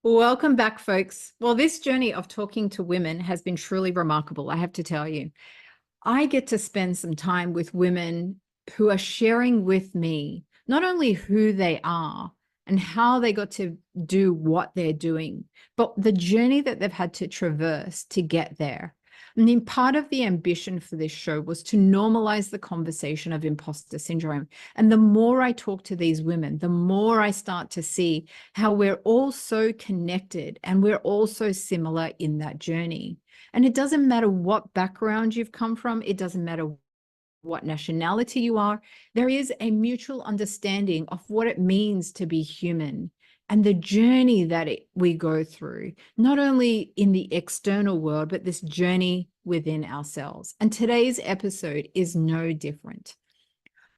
Welcome back, folks. Well, this journey of talking to women has been truly remarkable, I have to tell you. I get to spend some time with women who are sharing with me not only who they are and how they got to do what they're doing, but the journey that they've had to traverse to get there. I mean, part of the ambition for this show was to normalize the conversation of imposter syndrome. And the more I talk to these women, the more I start to see how we're all so connected and we're all so similar in that journey. And it doesn't matter what background you've come from, it doesn't matter what nationality you are, there is a mutual understanding of what it means to be human and the journey that we go through, not only in the external world, but this journey within ourselves. And today's episode is no different.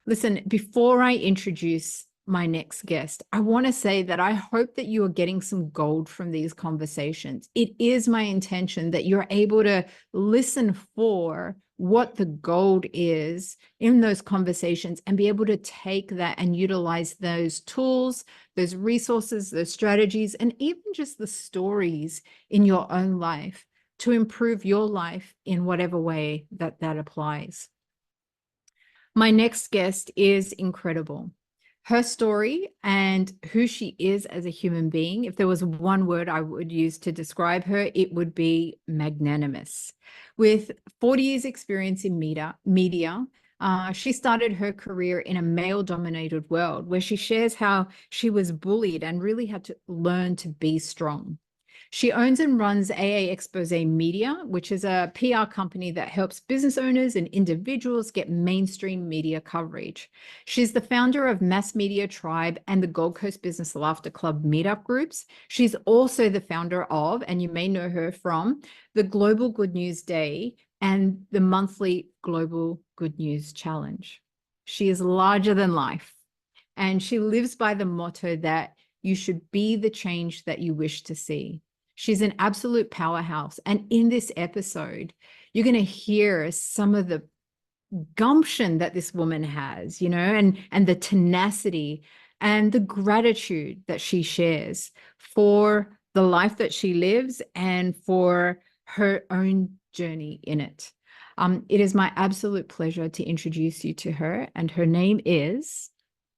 Listen, before I introduce my next guest, I want to say that I hope that you are getting some gold from these conversations. It is my intention that you're able to listen for what the gold is in those conversations and be able to take that and utilize those tools, those resources, those strategies, and even just the stories in your own life to improve your life in whatever way that applies. My next guest is incredible. Her story and who she is as a human being, if there was one word I would use to describe her, it would be magnanimous. With 40 years experience in media, she started her career in a male-dominated world where she shares how she was bullied and really had to learn to be strong. She owns and runs AA Expose Media, which is a PR company that helps business owners and individuals get mainstream media coverage. She's the founder of Mass Media Tribe and the Gold Coast Business Laughter Club meetup groups. She's also the founder of, and you may know her from, the Global Good News Day and the monthly Global Good News Challenge. She is larger than life, and she lives by the motto that you should be the change that you wish to see. She's an absolute powerhouse. And in this episode, you're going to hear some of the gumption that this woman has, and the tenacity and the gratitude that she shares for the life that she lives and for her own journey in it. It is my absolute pleasure to introduce you to her, and her name is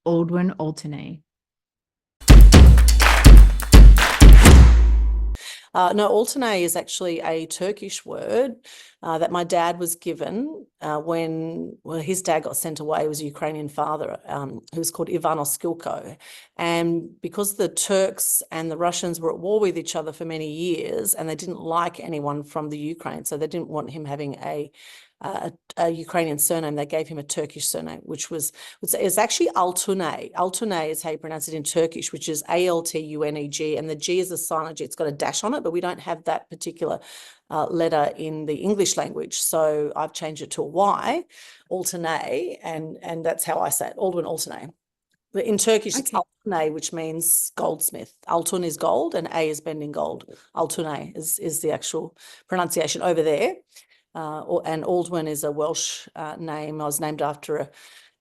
Aldwyn Altuney. No, Altuney is actually a Turkish word that my dad was given when his dad got sent away. He was a Ukrainian father who was called Ivan Oskilko. And because the Turks and the Russians were at war with each other for many years, and they didn't like anyone from the Ukraine, so they didn't want him having a Ukrainian surname, they gave him a Turkish surname, which is actually Altuney. Altuney is how you pronounce it in Turkish, which is Altuneg, and the G is a silent G. It's got a dash on it, but we don't have that particular letter in the English language. So I've changed it to a Y, Altuney, and that's how I say it, Aldwyn Altuney. But in Turkish, okay, it's Altuney, which means goldsmith. Altun is gold, and A is bending gold. Altuney is the actual pronunciation over there. And Aldwyn is a Welsh name. I was named after a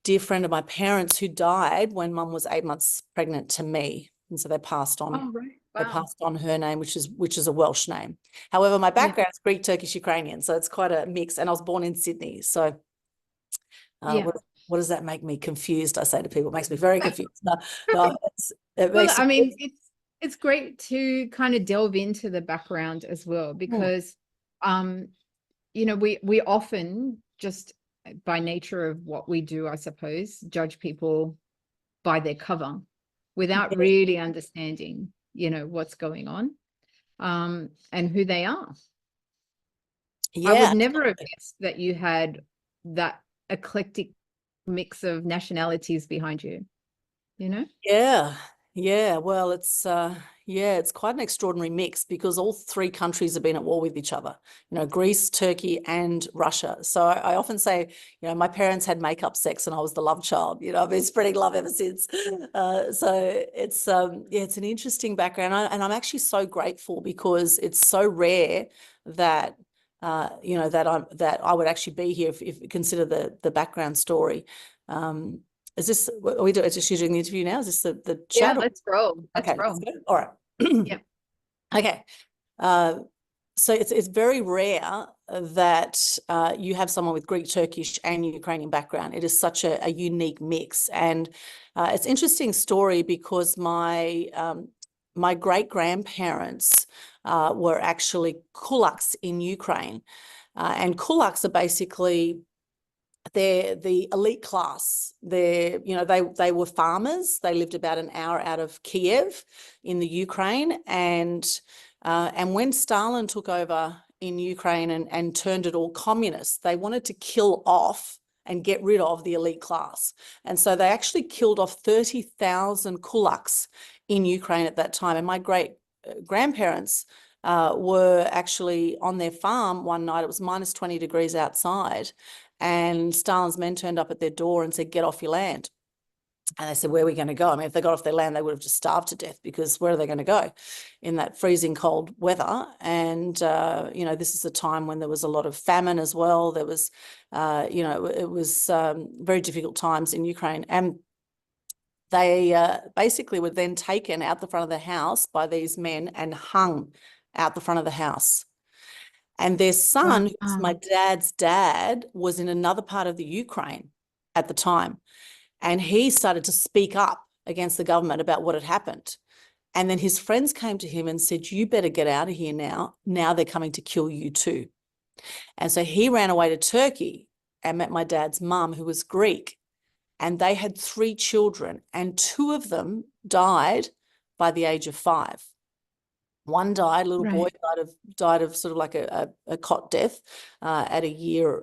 dear friend of my parents who died when Mum was 8 months pregnant to me, and so they passed on. Oh, right. Wow. They passed on her name, which is a Welsh name. However, my background is Greek, Turkish, Ukrainian, so it's quite a mix. And I was born in Sydney, so what does that make me confused? I say to people, it makes me very confused. It's great to kind of delve into the background as well, because we often, just by nature of what we do, I suppose, judge people by their cover without really understanding, what's going on and who they are. Yeah. I would never have guessed that you had that eclectic mix of nationalities behind you, Yeah. Well, it's quite an extraordinary mix because all three countries have been at war with each other, Greece, Turkey, and Russia. So I often say, my parents had makeup sex and I was the love child. I've been spreading love ever since. So it's an interesting background. And I'm actually so grateful because it's so rare that that I would actually be here if you consider the background story. Is this, are we doing, is this you doing the interview now? Is this the chat? Yeah, let's roll. Okay, roll. All right. Yeah. Okay. So it's very rare that you have someone with Greek, Turkish, and Ukrainian background. It is such a unique mix, and it's an interesting story because my great grandparents were actually kulaks in Ukraine, and kulaks are basically they're the elite class. They were farmers. They lived about an hour out of Kiev in the Ukraine, and when Stalin took over in Ukraine and turned it all communist, they wanted to kill off and get rid of the elite class. And so they actually killed off 30,000 kulaks in Ukraine at that time. And my great grandparents were actually on their farm one night. It was minus 20 degrees outside. And Stalin's men turned up at their door and said, "Get off your land." And they said, "Where are we going to go?" I mean, if they got off their land, they would have just starved to death, because where are they going to go in that freezing cold weather? And, this is a time when there was a lot of famine as well. There was, it was very difficult times in Ukraine. And they basically were then taken out the front of the house by these men and hung out the front of the house. And their son, Wow. who's my dad's dad, was in another part of the Ukraine at the time. And he started to speak up against the government about what had happened. And then his friends came to him and said, "You better get out of here now. Now they're coming to kill you too." And so he ran away to Turkey and met my dad's mum, who was Greek. And they had 3 children, and 2 of them died by the age of 5. One died, little boy died of sort of like a cot death at a year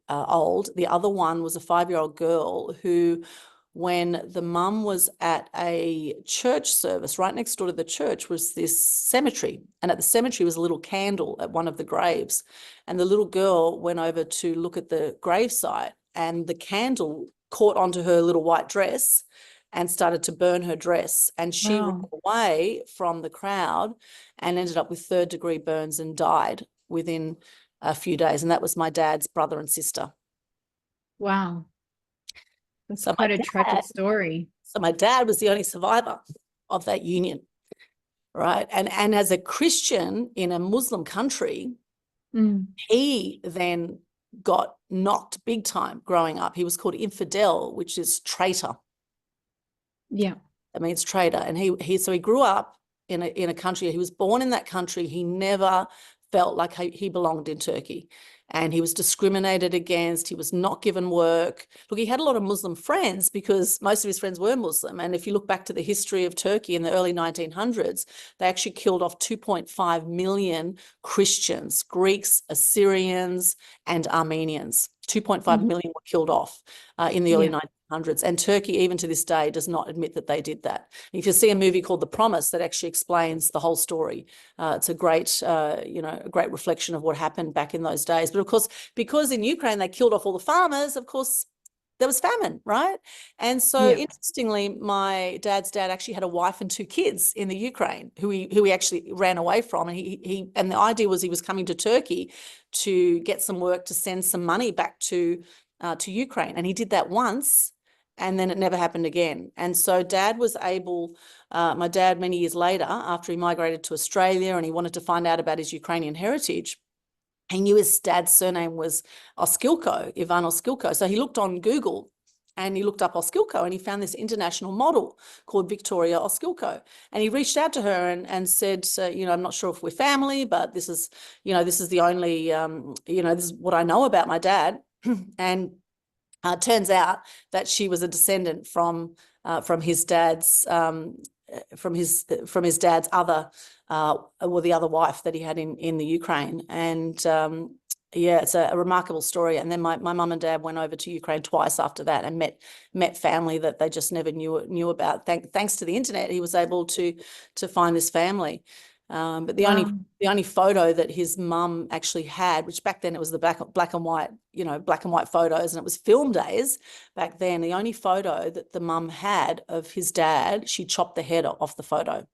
old. The other one was a 5-year-old girl who, when the mum was at a church service, right next door to the church was this cemetery. And at the cemetery was a little candle at one of the graves. And the little girl went over to look at the gravesite, and the candle caught onto her little white dress and started to burn her dress. And she ran away from the crowd and ended up with 3rd-degree burns and died within a few days. And that was my dad's brother and sister. Wow. That's So quite a tragic story. So my dad was the only survivor of that union, right? And as a Christian in a Muslim country, he then got knocked big time growing up. He was called infidel, which is traitor. Yeah. That means traitor. And so he grew up in a country. He was born in that country. He never felt like he belonged in Turkey, and he was discriminated against. He was not given work. Look, he had a lot of Muslim friends because most of his friends were Muslim. And if you look back to the history of Turkey in the early 1900s, they actually killed off 2.5 million Christians, Greeks, Assyrians, and Armenians. 2.5 million were killed off in the early 1900s. And Turkey, even to this day, does not admit that they did that. If you see a movie called The Promise that actually explains the whole story, it's a great, a great reflection of what happened back in those days. But of course, because in Ukraine they killed off all the farmers, of course, there was famine, right? And so interestingly, my dad's dad actually had a wife and 2 kids in the Ukraine who he actually ran away from. And and the idea was he was coming to Turkey to get some work to send some money back to Ukraine. And he did that once, and then it never happened again. And so dad was able, my dad, many years later, after he migrated to Australia and he wanted to find out about his Ukrainian heritage, he knew his dad's surname was Oskilko, Ivan Oskilko. So he looked on Google and he looked up Oskilko, and he found this international model called Victoria Oskilko. And he reached out to her and said, "I'm not sure if we're family, but this is the only, this is what I know about my dad." And turns out that she was a descendant from his dad's other the other wife that he had in the Ukraine. And it's a remarkable story. And then my mum and dad went over to Ukraine twice after that and met family that they just never knew about. Thanks to the internet, he was able to find this family. But the only photo that his mum actually had, which back then it was the black and white photos, and it was film days back then. The only photo that the mum had of his dad, she chopped the head off the photo.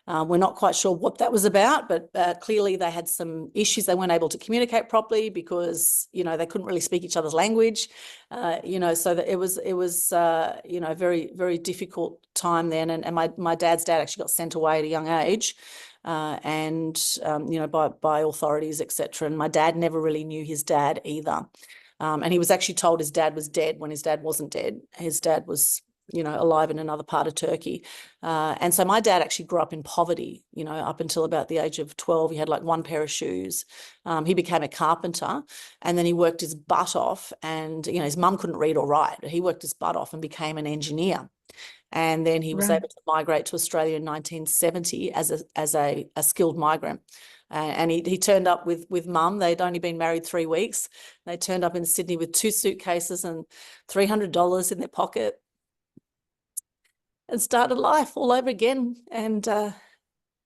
We're not quite sure what that was about, but clearly they had some issues. They weren't able to communicate properly because, they couldn't really speak each other's language, so that it was very, very difficult time then. And my dad's dad actually got sent away at a young age by authorities, etc. And my dad never really knew his dad either. And he was actually told his dad was dead when his dad wasn't dead. His dad was, alive in another part of Turkey. And so my dad actually grew up in poverty, up until about the age of 12. He had like one pair of shoes. He became a carpenter, and then he worked his butt off, and, his mum couldn't read or write. He worked his butt off and became an engineer. And then he was able to migrate to Australia in 1970 as a skilled migrant. And he turned up with mum. They'd only been married 3 weeks. They turned up in Sydney with 2 suitcases and $300 in their pocket, and started life all over again. And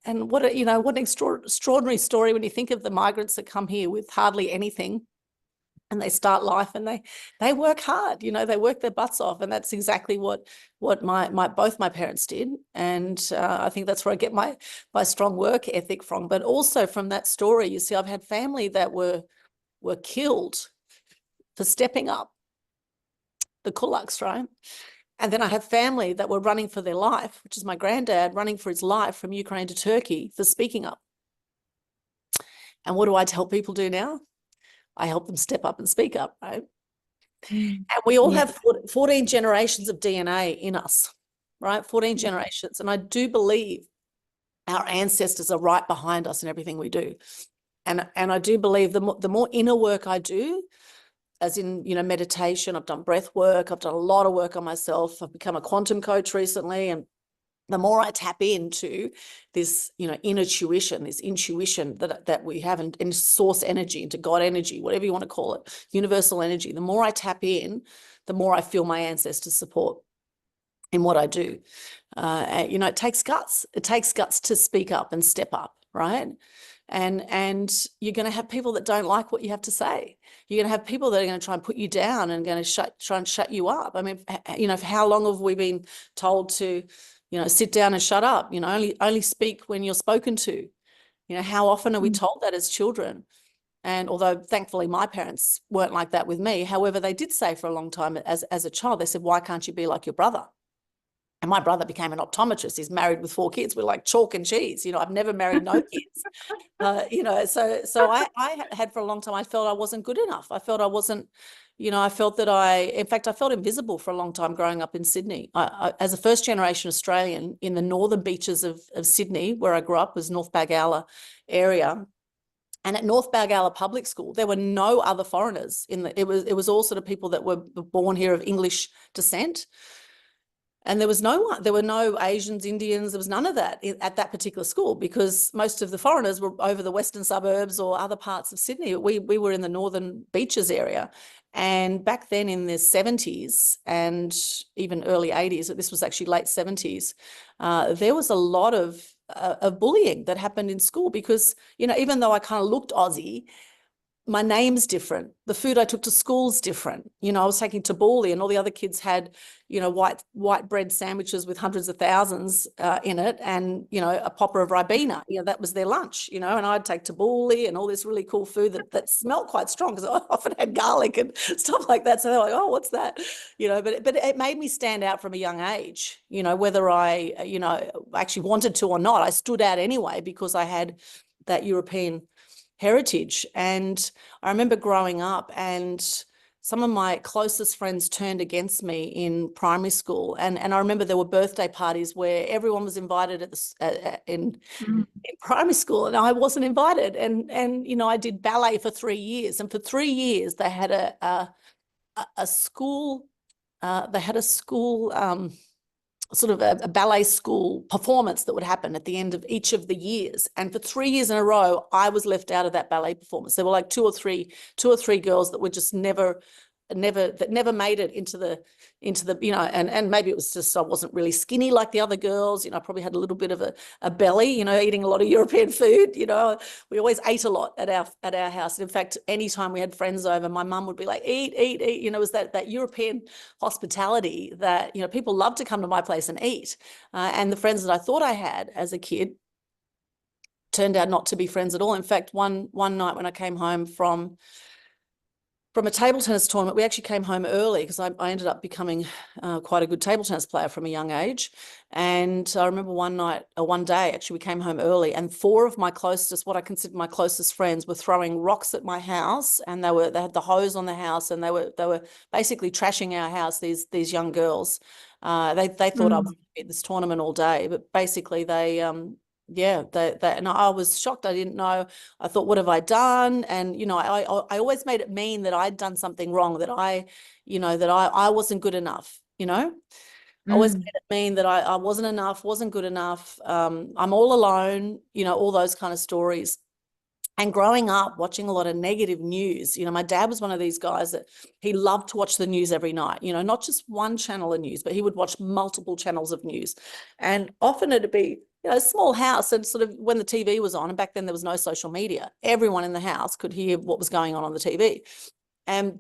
what an extraordinary story when you think of the migrants that come here with hardly anything, and they start life, and they work hard, they work their butts off. And that's exactly what both my parents did. And I think that's where I get my strong work ethic from. But also from that story, you see, I've had family that were killed for stepping up, the kulaks, right? And then I have family that were running for their life, which is my granddad running for his life from Ukraine to Turkey for speaking up. And what do I tell people do now? I help them step up and speak up, right? And we all have 14 generations of DNA in us, right? 14 generations. And I do believe our ancestors are right behind us in everything we do. And I do believe the more inner work I do, as in, meditation, I've done breath work, I've done a lot of work on myself. I've become a quantum coach recently. And the more I tap into this, inner tuition, this intuition that we have in source energy, into God energy, whatever you want to call it, universal energy, the more I tap in, the more I feel my ancestors' support in what I do. It takes guts. It takes guts to speak up and step up, right? And you're going to have people that don't like what you have to say. You're going to have people that are going to try and put you down and going to try and shut you up. I mean, for how long have we been told to, sit down and shut up, only speak when you're spoken to? How often are we told that as children? And although thankfully my parents weren't like that with me, however, they did say for a long time as a child, they said, why can't you be like your brother? And my brother became an optometrist. He's married with 4 kids. We're like chalk and cheese. I've never married no kids. So I had for a long time, I felt I wasn't good enough. I felt I wasn't, I felt that in fact, I felt invisible for a long time growing up in Sydney. As a first generation Australian in the northern beaches of Sydney, where I grew up, was North Balgowlah area. And at North Balgowlah Public School, there were no other foreigners it was all sort of people that were born here of English descent. And there was no one. There were no Asians, Indians. There was none of that at that particular school, because most of the foreigners were over the western suburbs or other parts of Sydney. We were in the northern beaches area. And back then in the 70s and even early 80s, this was actually late 70s, there was a lot of bullying that happened in school because, even though I kind of looked Aussie, my name's different. The food I took to school's different. I was taking tabbouleh and all the other kids had, white bread sandwiches with hundreds of thousands in it and, a popper of Ribena. That was their lunch, and I'd take tabbouleh and all this really cool food that smelled quite strong because I often had garlic and stuff like that. So they're like, oh, what's that? But it made me stand out from a young age, whether I, actually wanted to or not. I stood out anyway because I had that European heritage. And I remember growing up and some of my closest friends turned against me in primary school. And I remember there were birthday parties where everyone was invited in primary school and I wasn't invited. And I did ballet for 3 years. And for 3 years, they had a school, sort of a ballet school performance that would happen at the end of each of the years. And for 3 years in a row, I was left out of that ballet performance. There were like two or three girls that were just never made it into the, and maybe it was just I wasn't really skinny like the other girls. I probably had a little bit of a belly, eating a lot of European food. We always ate a lot at our house. And in fact, anytime we had friends over, my mum would be like, eat. It was that European hospitality that, people love to come to my place and eat. And the friends that I thought I had as a kid turned out not to be friends at all. In fact, one night when I came home from from a table tennis tournament. We actually came home early because I ended up becoming quite a good table tennis player from a young age. And I remember one day, actually, we came home early, and four of my closest, what I consider my closest friends, were throwing rocks at my house, and they had the hose on the house, and they were basically trashing our house. These young girls, they thought I was at this tournament all day, but basically they and I was shocked. I didn't know. I thought, what have I done? And, I always made it mean that I'd done something wrong, that I wasn't good enough, I always made it mean that I wasn't enough, wasn't good enough. I'm all alone, all those kind of stories. And growing up, watching a lot of negative news, my dad was one of these guys that he loved to watch the news every night, not just one channel of news, but he would watch multiple channels of news. And often it'd be, a small house, and sort of when the TV was on, and back then there was no social media, everyone in the house could hear what was going on the TV. And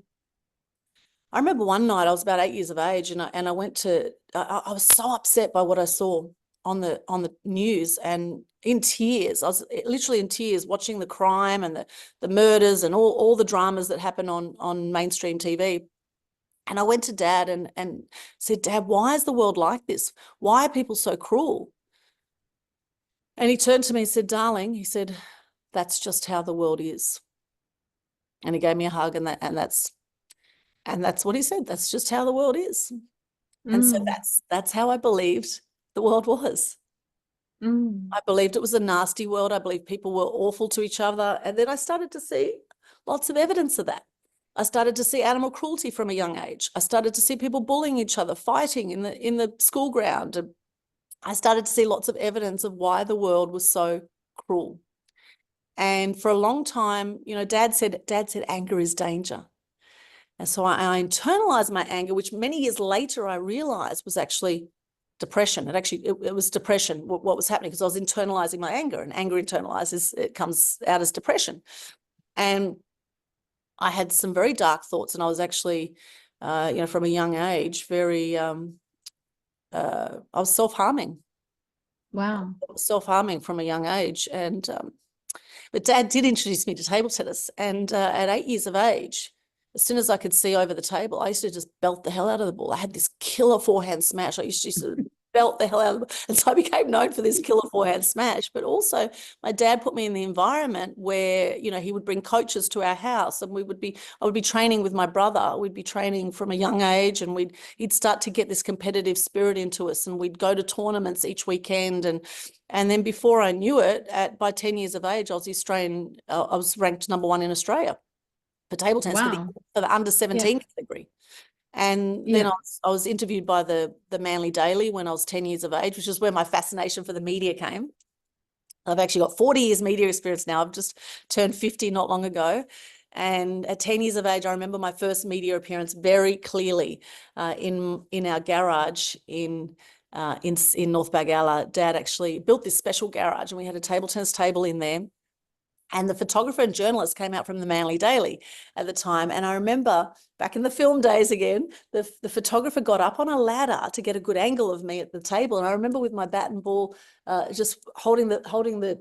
I remember one night, I was about 8 years of age, and I went to, I was so upset by what I saw on the news, and in tears. I was literally in tears watching the crime and the murders and all the dramas that happen on mainstream TV. And I went to Dad and said, Dad, why is the world like this? Why are people so cruel? And he turned to me and said, darling, he said, that's just how the world is. And he gave me a hug, and that's what he said. That's just how the world is. And so that's how I believed the world was. I believed it was a nasty world. I believed people were awful to each other. And then I started to see lots of evidence of that. I started to see animal cruelty from a young age. I started to see people bullying each other, fighting in the school ground. And I started to see lots of evidence of why the world was so cruel. And for a long time, Dad said anger is danger. And so I internalized my anger, which many years later I realized was actually depression. It was depression, what was happening, because I was internalizing my anger, and anger internalizes, it comes out as depression. And I had some very dark thoughts, and I was actually, from a young age, very, I was self-harming. Wow. Self-harming from a young age. And, but Dad did introduce me to table tennis. And at 8 years of age, as soon as I could see over the table, I used to just belt the hell out of the ball. I had this killer forehand smash. I used to sort of belt the hell out of the ball. And so I became known for this killer forehand smash. But also my dad put me in the environment where, he would bring coaches to our house, and I would be training with my brother. We'd be training from a young age, and he'd start to get this competitive spirit into us, and we'd go to tournaments each weekend. And then before I knew it, by 10 years of age, I was ranked #1 in Australia for table tennis, for the under 17 category. And then I was interviewed by the Manly Daily when I was 10 years of age, which is where my fascination for the media came. I've actually got 40 years media experience now. I've just turned 50 not long ago. And at 10 years of age, I remember my first media appearance very clearly in our garage in North Bagala. Dad actually built this special garage, and we had a table tennis table in there. And the photographer and journalist came out from the Manly Daily at the time. And I remember back in the film days again, the photographer got up on a ladder to get a good angle of me at the table. And I remember with my bat and ball, just holding the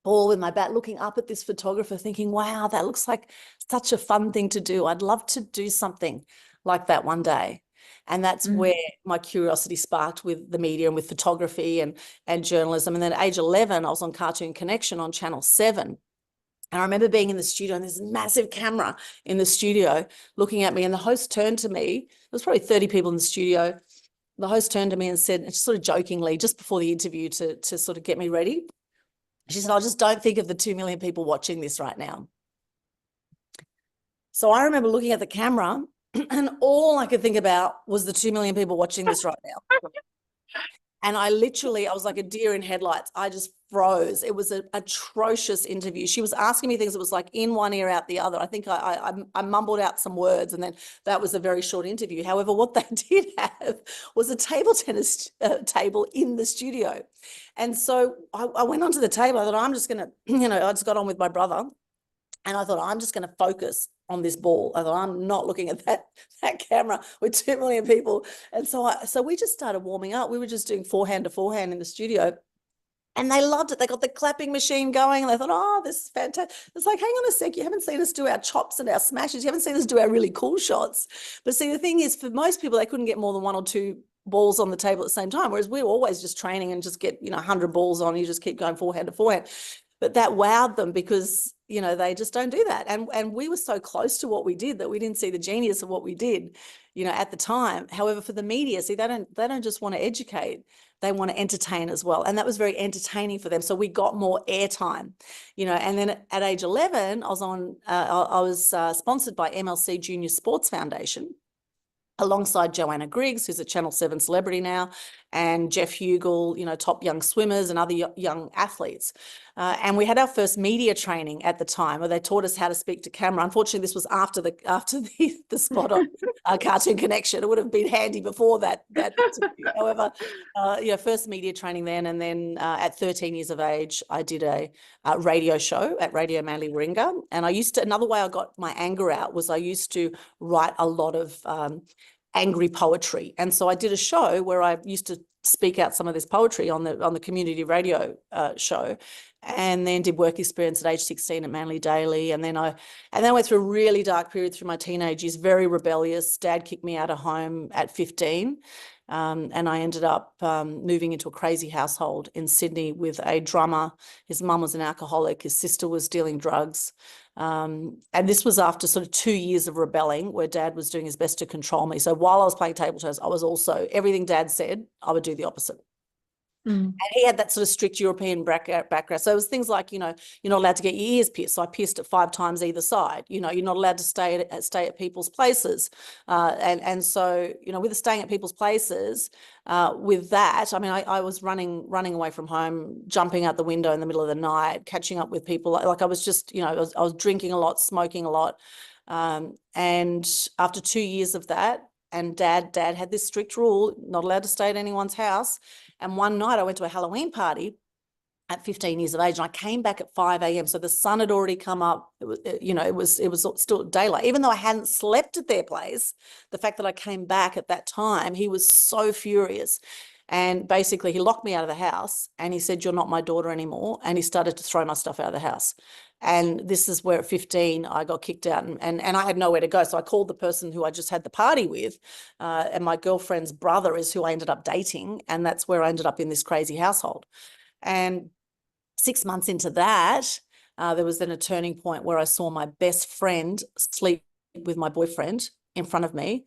ball with my bat, looking up at this photographer, thinking, wow, that looks like such a fun thing to do. I'd love to do something like that one day. And that's where my curiosity sparked with the media and with photography and journalism. And then at age 11, I was on Cartoon Connection on Channel 7. And I remember being in the studio, and there's a massive camera in the studio looking at me, and the host turned to me. There was probably 30 people in the studio. The host turned to me and said, sort of jokingly, just before the interview to sort of get me ready, she said, I just don't think of the 2 million people watching this right now. So I remember looking at the camera, and all I could think about was the 2 million people watching this right now. And I was like a deer in headlights. I just froze. It was an atrocious interview. She was asking me things that was like in one ear, out the other. I think I mumbled out some words, and then that was a very short interview. However, what they did have was a table tennis table in the studio. And so I went onto the table. I thought, I'm just going to, I just got on with my brother. And I thought, I'm just going to focus on this ball. I thought, I'm not looking at that camera with 2 million people. And so we just started warming up. We were just doing forehand to forehand in the studio. And they loved it. They got the clapping machine going and they thought, oh, this is fantastic. It's like, hang on a sec, you haven't seen us do our chops and our smashes. You haven't seen us do our really cool shots. But see, the thing is, for most people, they couldn't get more than 1 or 2 balls on the table at the same time, whereas we were always just training and just get, 100 balls on, you just keep going forehand to forehand. But that wowed them because, they just don't do that. And we were so close to what we did that we didn't see the genius of what we did, at the time. However, for the media, see, they don't just want to educate, they want to entertain as well. And that was very entertaining for them. So we got more airtime, and then at age 11, I was sponsored by MLC Junior Sports Foundation, alongside Joanna Griggs, who's a Channel 7 celebrity now, and Jeff Hugel, top young swimmers and other young athletes. And we had our first media training at the time where they taught us how to speak to camera. Unfortunately, this was after the spot on Cartoon Connection. It would have been handy before that. However, first media training then, and then at 13 years of age, I did a radio show at Radio Manly Warringah. And another way I got my anger out was I used to write a lot of angry poetry. And so I did a show where I used to speak out some of this poetry on the community radio show, and then did work experience at age 16 at Manly Daily. And then I went through a really dark period through my teenage years, very rebellious. Dad kicked me out of home at 15. And I ended up moving into a crazy household in Sydney with a drummer. His mum was an alcoholic. His sister was dealing drugs. And this was after sort of 2 years of rebelling, where Dad was doing his best to control me. So while I was playing table tennis, I was also, everything Dad said, I would do the opposite. And he had that sort of strict European background. So it was things like, you're not allowed to get your ears pierced. So I pierced it 5 times either side. You're not allowed to stay at people's places. And so, with the staying at people's places, with that, I mean, I was running away from home, jumping out the window in the middle of the night, catching up with people. Like I was just, I was drinking a lot, smoking a lot. And after 2 years of that, and Dad had this strict rule, not allowed to stay at anyone's house. And one night I went to a Halloween party at 15 years of age, and I came back at 5 a.m. So the sun had already come up. It was still daylight. Even though I hadn't slept at their place, the fact that I came back at that time, he was so furious. And basically he locked me out of the house and he said, "You're not my daughter anymore." And he started to throw my stuff out of the house. And this is where at 15 I got kicked out, and I had nowhere to go. So I called the person who I just had the party with, and my girlfriend's brother is who I ended up dating. And that's where I ended up in this crazy household. And 6 months into that, there was then a turning point where I saw my best friend sleep with my boyfriend in front of me.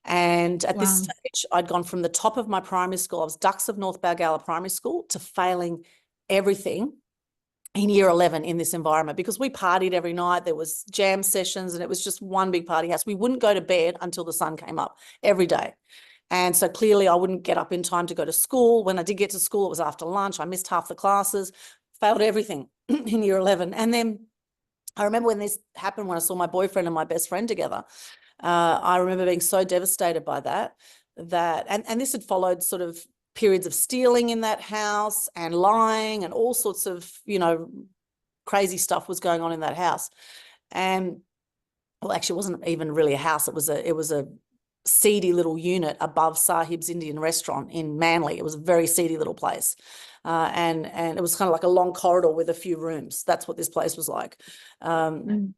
And at this stage, I'd gone from the top of my primary school, I was Ducks of North Balgala Primary School, to failing everything in year 11 in this environment, because we partied every night. There was jam sessions and it was just one big party house. We wouldn't go to bed until the sun came up every day. And so clearly I wouldn't get up in time to go to school. When I did get to school, it was after lunch. I missed half the classes, failed everything in year 11. And then I remember when this happened, when I saw my boyfriend and my best friend together, I remember being so devastated by that, and this had followed sort of periods of stealing in that house and lying and all sorts of, crazy stuff was going on in that house. And well, actually it wasn't even really a house. It was a seedy little unit above Sahib's Indian restaurant in Manly. It was a very seedy little place. And it was kind of like a long corridor with a few rooms. That's what this place was like. And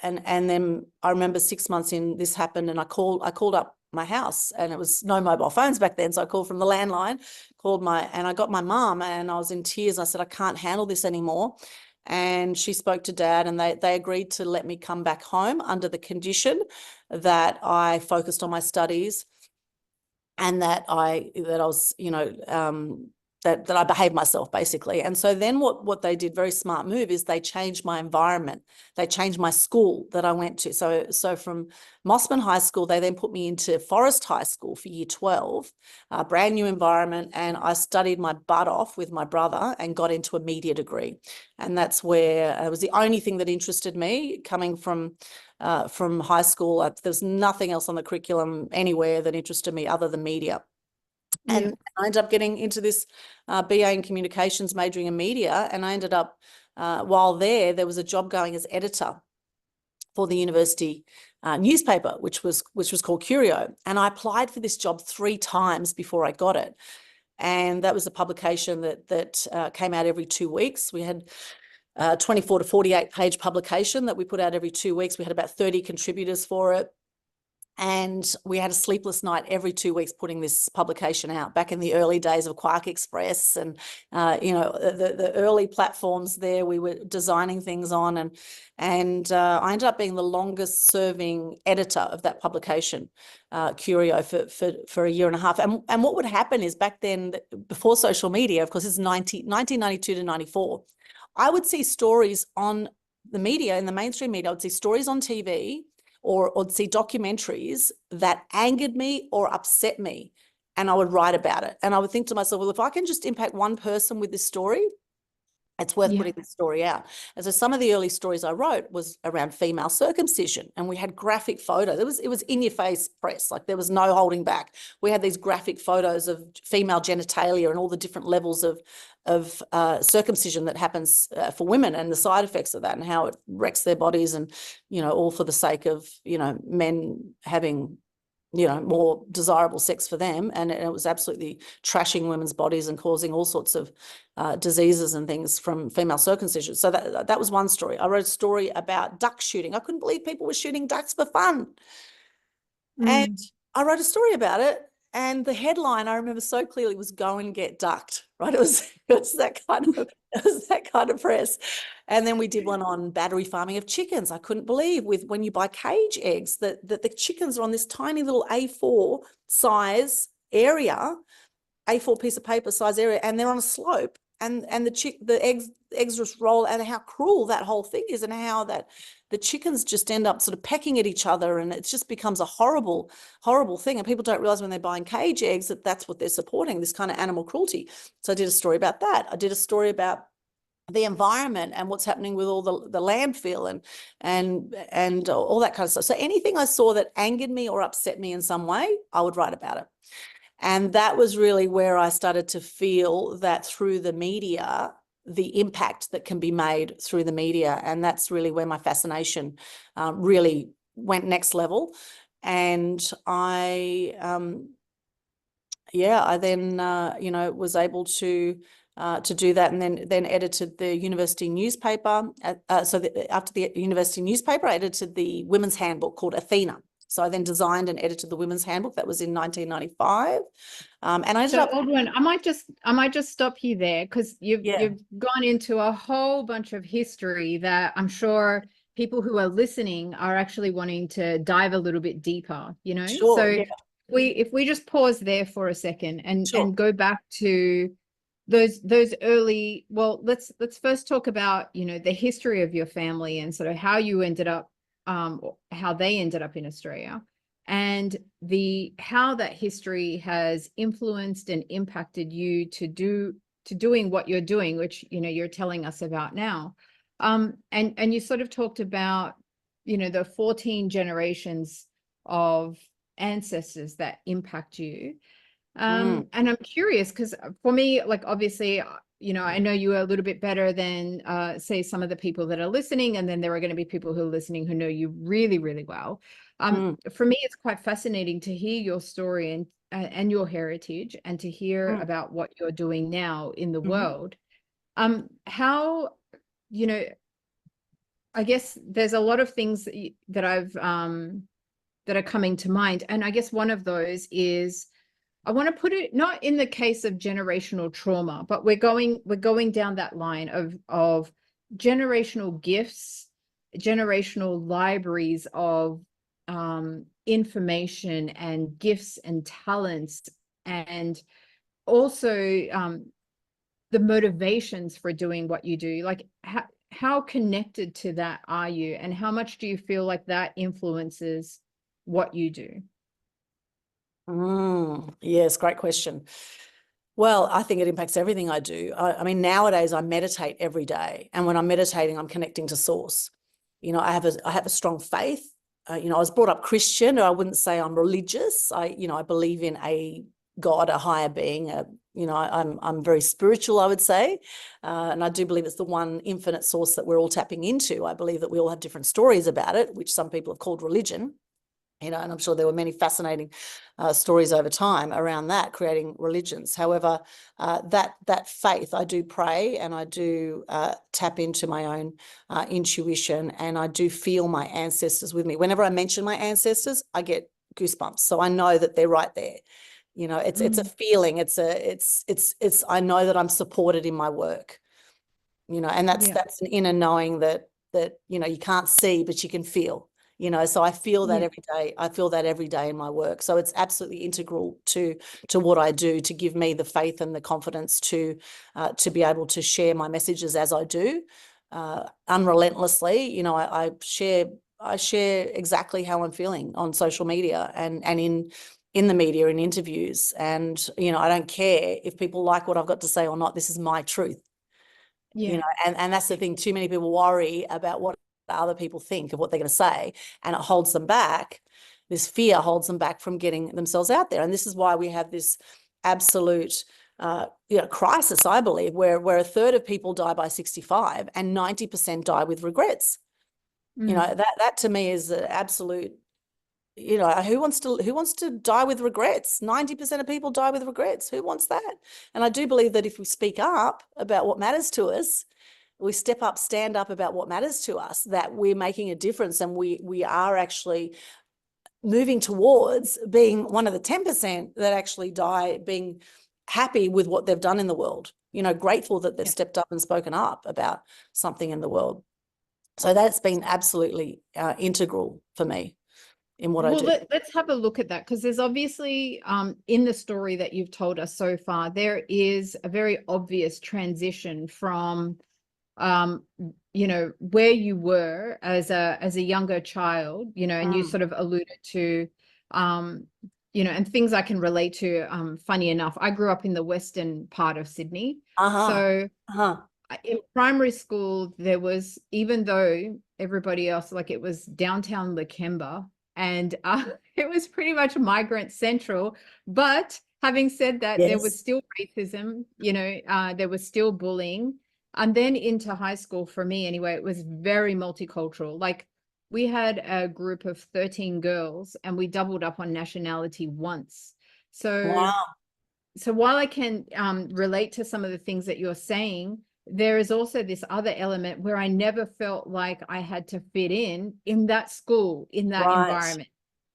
then I remember 6 months in, this happened, and I called up my house, and it was no mobile phones back then. So I called from the landline, and I got my mum, and I was in tears. I said, "I can't handle this anymore." And she spoke to Dad, and they agreed to let me come back home under the condition that I focused on my studies, and that I was, that I behaved myself, basically. And so then what they did, very smart move, is they changed my environment. They changed my school that I went to. So from Mossman High School, they then put me into Forest High School for year 12, a brand new environment. And I studied my butt off with my brother and got into a media degree. And that's where it was the only thing that interested me coming from high school. There's nothing else on the curriculum anywhere that interested me other than media. And I ended up getting into this BA in communications, majoring in media. And I ended up, while there was a job going as editor for the university newspaper, which was called Curio. And I applied for this job 3 times before I got it. And that was a publication that came out every 2 weeks. We had 24 to 48 page publication that we put out every 2 weeks. We had about 30 contributors for it. And we had a sleepless night every 2 weeks putting this publication out back in the early days of Quark Express and, the early platforms there we were designing things on. And I ended up being the longest serving editor of that publication, Curio, for a year and a half. And what would happen is back then, before social media, of course, it's 1992 to 94, I would see stories on the media, in the mainstream media, I would see stories on TV or see documentaries that angered me or upset me, and I would write about it. And I would think to myself, well, if I can just impact one person with this story, it's worth putting this story out. And so some of the early stories I wrote was around female circumcision, and we had graphic photos. It was in your face press, like there was no holding back. We had these graphic photos of female genitalia and all the different levels of circumcision that happens for women, and the side effects of that, and how it wrecks their bodies, and all for the sake of men having more desirable sex for them. And it was absolutely trashing women's bodies and causing all sorts of diseases and things from female circumcision. So that was one story. I wrote a story about duck shooting. I couldn't believe people were shooting ducks for fun. And I wrote a story about it. And the headline I remember so clearly was "Go and Get Ducked," right? It was that kind of press. And then we did one on battery farming of chickens. I couldn't believe, when you buy cage eggs, that the chickens are on this tiny little A4 size area, A4 piece of paper size area, and they're on a slope, and the eggs just roll, and how cruel that whole thing is, and how that the chickens just end up sort of pecking at each other, and it just becomes a horrible, horrible thing. And people don't realize when they're buying cage eggs that that's what they're supporting, this kind of animal cruelty. So I did a story about that. I did a story about the environment and what's happening with all the landfill and all that kind of stuff. So anything I saw that angered me or upset me in some way, I would write about it. And that was really where I started to feel that through the media, the impact that can be made through the media. And that's really where my fascination really went next level. And I then, was able to do that, and then edited the university newspaper. After the university newspaper, I edited the women's handbook called Athena. So I then designed and edited the women's handbook. That was in 1995. And I ended up. Aldwyn, I might just stop you there, because you've gone into a whole bunch of history that I'm sure people who are listening are actually wanting to dive a little bit deeper, Sure, so if we just pause there for a second and go back to those early, well, let's first talk about the history of your family and sort of how you ended up, how they ended up in Australia, and how that history has influenced and impacted you to doing what you're doing, which you're telling us about now. And you sort of talked about the 14 generations of ancestors that impact you. And I'm curious, because for me, like, obviously, I know you a little bit better than say some of the people that are listening, and then there are going to be people who are listening who know you really, really well. For me, it's quite fascinating to hear your story and your heritage, and to hear about what you're doing now in the world. How, I guess there's a lot of things that I've that are coming to mind, and I guess one of those is, I want to put it not in the case of generational trauma, but we're going down that line of generational gifts, generational libraries of information and gifts and talents, and also the motivations for doing what you do. Like, how connected to that are you, and how much do you feel like that influences what you do? Yes, great question. Well, I think it impacts everything I do. I mean, nowadays I meditate every day, and when I'm meditating, I'm connecting to source. I have a strong faith. I was brought up Christian. I wouldn't say I'm religious. I believe in a God, a higher being. I'm very spiritual, I would say, and I do believe it's the one infinite source that we're all tapping into. I believe that we all have different stories about it, which some people have called religion. And I'm sure there were many fascinating stories over time around that, creating religions. However, that faith, I do pray and I do tap into my own intuition, and I do feel my ancestors with me. Whenever I mention my ancestors, I get goosebumps. So I know that they're right there. It's a feeling. I know that I'm supported in my work. And that's Yeah. an inner knowing that you can't see, but you can feel. So I feel that Yeah. every day. I feel that every day in my work. So it's absolutely integral to what I do, to give me the faith and the confidence to be able to share my messages as I do, unrelentlessly. I share exactly how I'm feeling on social media and in the media, in interviews. And I don't care if people like what I've got to say or not. This is my truth. Yeah. And that's the thing. Too many people worry about what other people think of what they're going to say, and it holds them back. This fear holds them back from getting themselves out there. And this is why we have this absolute crisis, I believe, where a third of people die by 65 and 90% die with regrets. That to me is an absolute, who wants to die with regrets? 90% of people die with regrets. Who wants that? And I do believe that if we speak up about what matters to us, we step up, stand up about what matters to us, that we're making a difference, and we are actually moving towards being one of the 10% that actually die being happy with what they've done in the world, grateful that they've stepped up and spoken up about something in the world. So that's been absolutely integral for me in what I do. Let's have a look at that, because there's obviously in the story that you've told us so far, there is a very obvious transition from where you were as a younger child, and you sort of alluded to and things I can relate to. Funny enough, I grew up in the western part of Sydney. So in primary school, there was, even though everybody else, like, it was downtown Lakemba, and it was pretty much migrant central. But having said that, there was still racism, there was still bullying. And then into high school, for me anyway, it was very multicultural. Like, we had a group of 13 girls and we doubled up on nationality once. So, Wow. so while I can relate to some of the things that you're saying, there is also this other element where I never felt like I had to fit in that school, in that environment.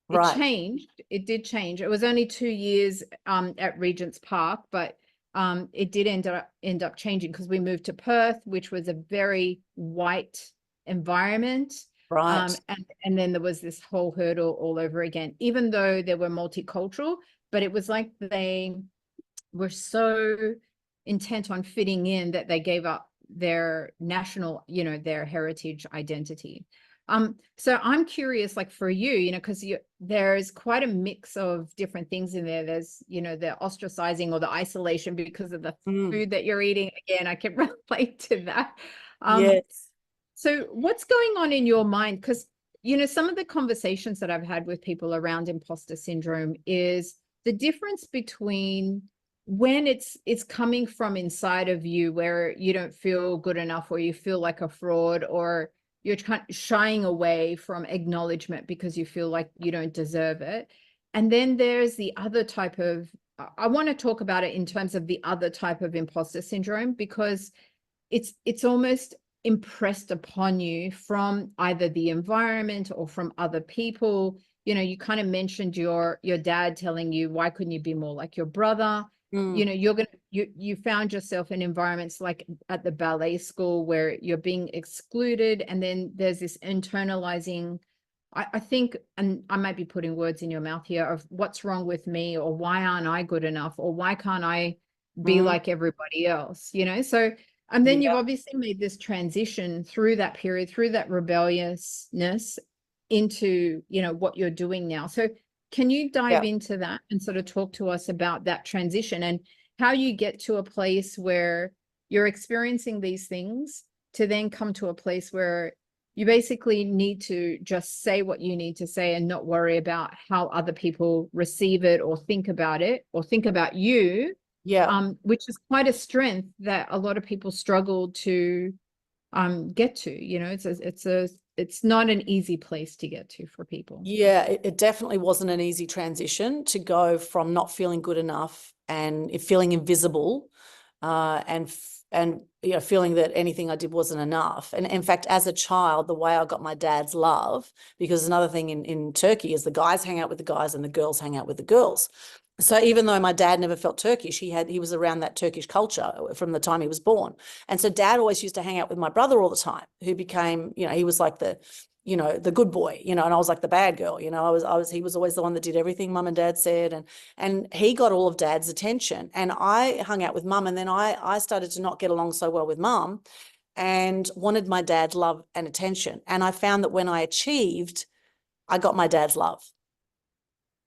It changed. It did change. It was only 2 years at Regent's Park, but it did end up changing, because we moved to Perth, which was a very white environment. And then there was this whole hurdle all over again, even though they were multicultural, but it was like they were so intent on fitting in that they gave up their national, their heritage identity. So I'm curious, like, for you, because there's quite a mix of different things in there. There's, the ostracizing or the isolation because of the food that you're eating. Again, I can relate to that. Yes. So what's going on in your mind? Because, some of the conversations that I've had with people around imposter syndrome is the difference between when it's coming from inside of you, where you don't feel good enough, or you feel like a fraud, or you're shying away from acknowledgement because you feel like you don't deserve it. And then there's the other type of, I want to talk about it in terms of the other type of imposter syndrome, because it's almost impressed upon you from either the environment or from other people. You kind of mentioned your dad telling you, why couldn't you be more like your brother? You found yourself in environments like at the ballet school where you're being excluded, and then there's this internalizing, I think, and I might be putting words in your mouth here, of what's wrong with me, or why aren't I good enough, or why can't I be like everybody else, so. And then you've obviously made this transition through that period, through that rebelliousness, into what you're doing now. So can you dive into that and sort of talk to us about that transition, and how you get to a place where you're experiencing these things to then come to a place where you basically need to just say what you need to say and not worry about how other people receive it or think about you, which is quite a strength that a lot of people struggle to get to. It's it's not an easy place to get to for people. Yeah, it definitely wasn't an easy transition to go from not feeling good enough and feeling invisible, and feeling that anything I did wasn't enough. And in fact, as a child, the way I got my dad's love, because another thing in Turkey is the guys hang out with the guys and the girls hang out with the girls. So even though my dad never felt Turkish, he was around that Turkish culture from the time he was born. And so dad always used to hang out with my brother all the time, who became, he was like the good boy, and I was like the bad girl, he was always the one that did everything mum and dad said. And he got all of dad's attention, and I hung out with mum. And then I started to not get along so well with mum and wanted my dad's love and attention. And I found that when I achieved, I got my dad's love.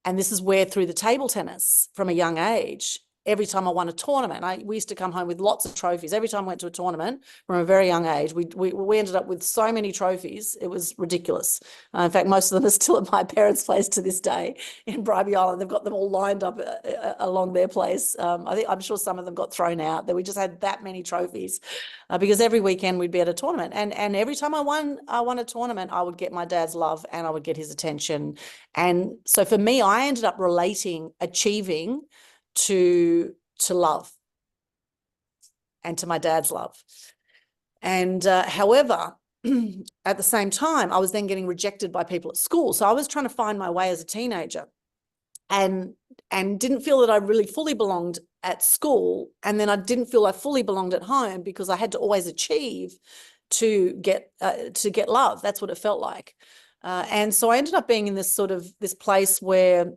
And this is where, through the table tennis from a young age, every time I won a tournament, we used to come home with lots of trophies. Every time I went to a tournament from a very young age, we ended up with so many trophies. It was ridiculous. In fact, most of them are still at my parents' place to this day in Bribie Island. They've got them all lined up along their place. I'm sure some of them got thrown out. That we just had that many trophies because every weekend we'd be at a tournament. And every time I won a tournament, I would get my dad's love and I would get his attention. And so for me, I ended up relating achieving to love and to my dad's love. And however, at the same time, I was then getting rejected by people at school. So I was trying to find my way as a teenager and didn't feel that I really fully belonged at school. And then I didn't feel I fully belonged at home because I had to always achieve to get love. That's what it felt like. And so I ended up being in this place where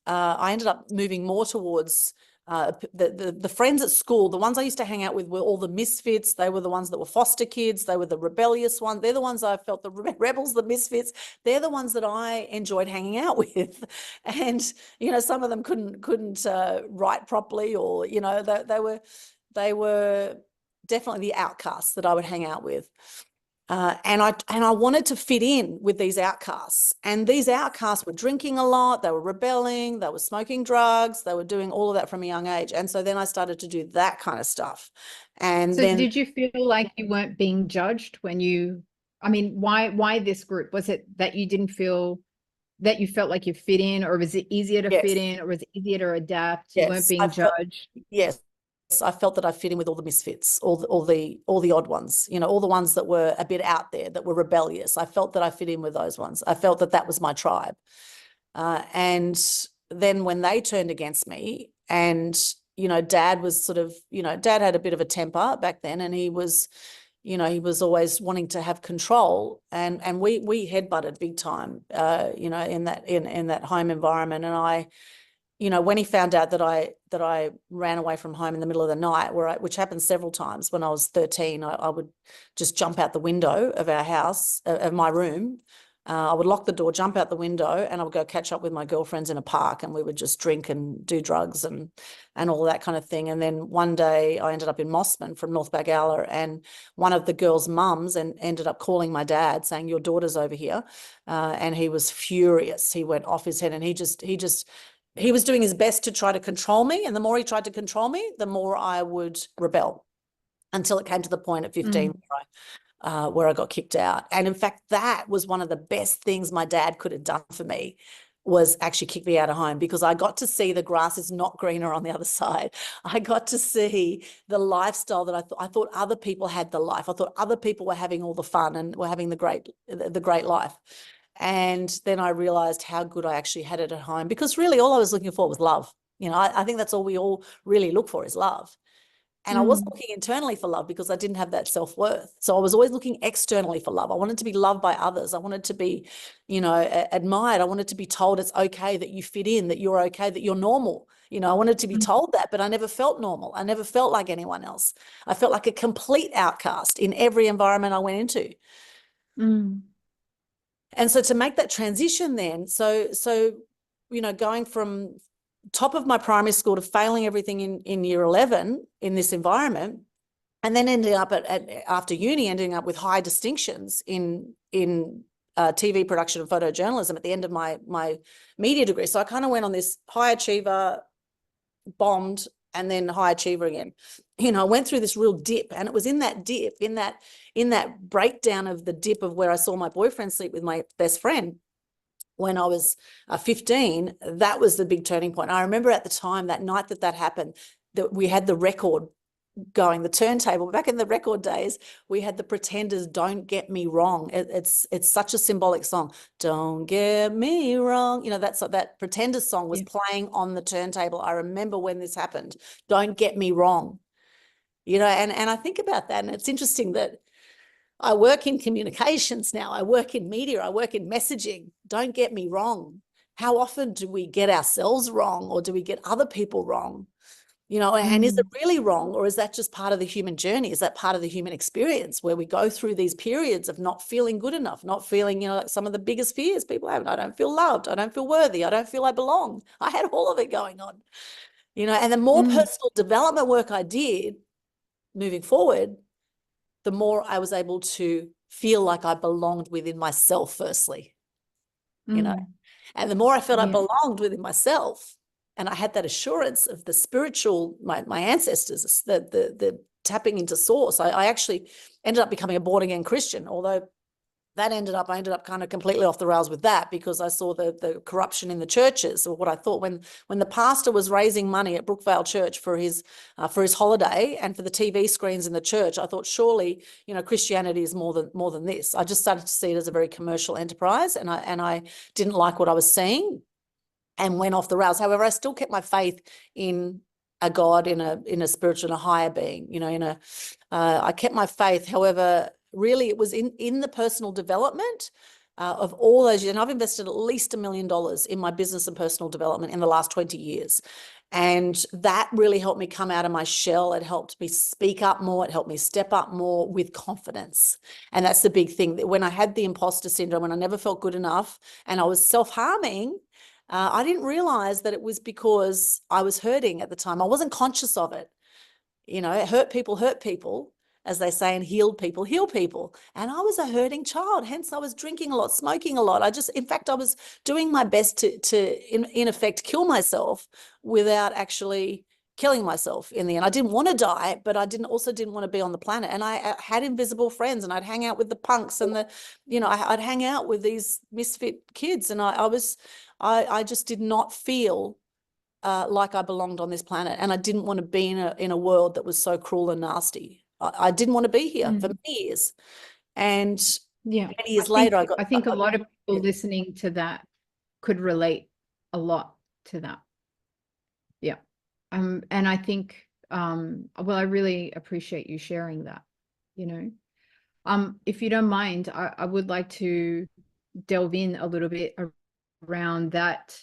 I ended up moving more towards the friends at school. The ones I used to hang out with were all the misfits. They were the ones that were foster kids. They were the rebellious ones. They're the ones I felt, the rebels, the misfits. They're the ones that I enjoyed hanging out with. And, some of them couldn't write properly, or, they were definitely the outcasts that I would hang out with. And I wanted to fit in with these outcasts, and these outcasts were drinking a lot, they were rebelling, they were smoking drugs, they were doing all of that from a young age. And so then I started to do that kind of stuff. And so then, did you feel like you weren't being judged why this group? Was it that you didn't feel that you felt like you fit in, or was it easier to fit in, or was it easier to adapt? You weren't being judged? Yes. I felt that I fit in with all the misfits, all the odd ones, all the ones that were a bit out there, that were rebellious. I felt that I fit in with those ones. I felt that was my tribe. And then when they turned against me, and, dad was dad had a bit of a temper back then, and he was always wanting to have control, and we headbutted big time, in that home environment. And I, when he found out that I ran away from home in the middle of the night, which happened several times when I was 13, I would just jump out the window of our house, of my room. I would lock the door, jump out the window, and I would go catch up with my girlfriends in a park, and we would just drink and do drugs and all that kind of thing. And then one day I ended up in Mossman from North Bagala, and one of the girls' mums ended up calling my dad saying, "Your daughter's over here." And he was furious. He went off his head, and he was doing his best to try to control me. And the more he tried to control me, the more I would rebel, until it came to the point at 15 where I got kicked out. And in fact, that was one of the best things my dad could have done for me, was actually kick me out of home, because I got to see the grass is not greener on the other side. I got to see the lifestyle that I thought other people had the life. I thought other people were having all the fun and were having the great life. And then I realized how good I actually had it at home, because really all I was looking for was love. I think that's all we all really look for, is love. And I wasn't looking internally for love, because I didn't have that self-worth. So I was always looking externally for love. I wanted to be loved by others. I wanted to be, admired. I wanted to be told it's okay, that you fit in, that you're okay, that you're normal. I wanted to be told that, but I never felt normal. I never felt like anyone else. I felt like a complete outcast in every environment I went into. And so to make that transition then, so going from top of my primary school to failing everything in year 11 in this environment, and then ending up after uni, ending up with high distinctions in TV production and photojournalism at the end of my media degree. So I kind of went on this high achiever, bombed, and then high achiever again. You know, I went through this real dip, and it was in that dip, in that breakdown of the dip of where I saw my boyfriend sleep with my best friend when I was 15. That was the big turning point. I remember at the time, that night that happened, that we had the record going, the turntable. Back in the record days, we had the Pretenders' Don't Get Me Wrong. It's such a symbolic song. Don't get me wrong. You know, that Pretenders song was playing on the turntable. I remember when this happened. Don't get me wrong. You know, and I think about that, and it's interesting that I work in communications now. I work in media. I work in messaging. Don't get me wrong. How often do we get ourselves wrong, or do we get other people wrong? You know, and is it really wrong, or is that just part of the human journey? Is that part of the human experience where we go through these periods of not feeling good enough, not feeling, you know, like some of the biggest fears people have? I don't feel loved. I don't feel worthy. I don't feel I belong. I had all of it going on, you know, and the more personal development work I did moving forward, the more I was able to feel like I belonged within myself, firstly, you know, and the more I felt I belonged within myself, and I had that assurance of the spiritual, my ancestors, the tapping into source. I actually ended up becoming a born again Christian, although I ended up kind of completely off the rails with that, because I saw the corruption in the churches, or what I thought when the pastor was raising money at Brookvale Church for his holiday and for the TV screens in the church. I thought, surely, you know, Christianity is more than this. I just started to see it as a very commercial enterprise, and I didn't like what I was seeing, and went off the rails. However, I still kept my faith in a God, in a spiritual, in a higher being, you know, I kept my faith. However, really it was in the personal development of all those years. And I've invested at least $1 million in my business and personal development in the last 20 years. And that really helped me come out of my shell. It helped me speak up more. It helped me step up more with confidence. And that's the big thing, that when I had the imposter syndrome, when I never felt good enough and I was self-harming, I didn't realize that it was because I was hurting at the time. I wasn't conscious of it. You know, hurt people, as they say, and healed people heal people. And I was a hurting child. Hence, I was drinking a lot, smoking a lot. In fact, I was doing my best to in effect, kill myself without actually killing myself in the end. I didn't want to die, but I didn't want to be on the planet. And I had invisible friends, and I'd hang out with the punks and I'd hang out with these misfit kids. And I just did not feel like I belonged on this planet. And I didn't want to be in a world that was so cruel and nasty. I didn't want to be here for many years. And many years later, I think a lot of people listening to that could relate a lot to that. Yeah. And I think, well, I really appreciate you sharing that, you know. If you don't mind, I would like to delve in a little bit around that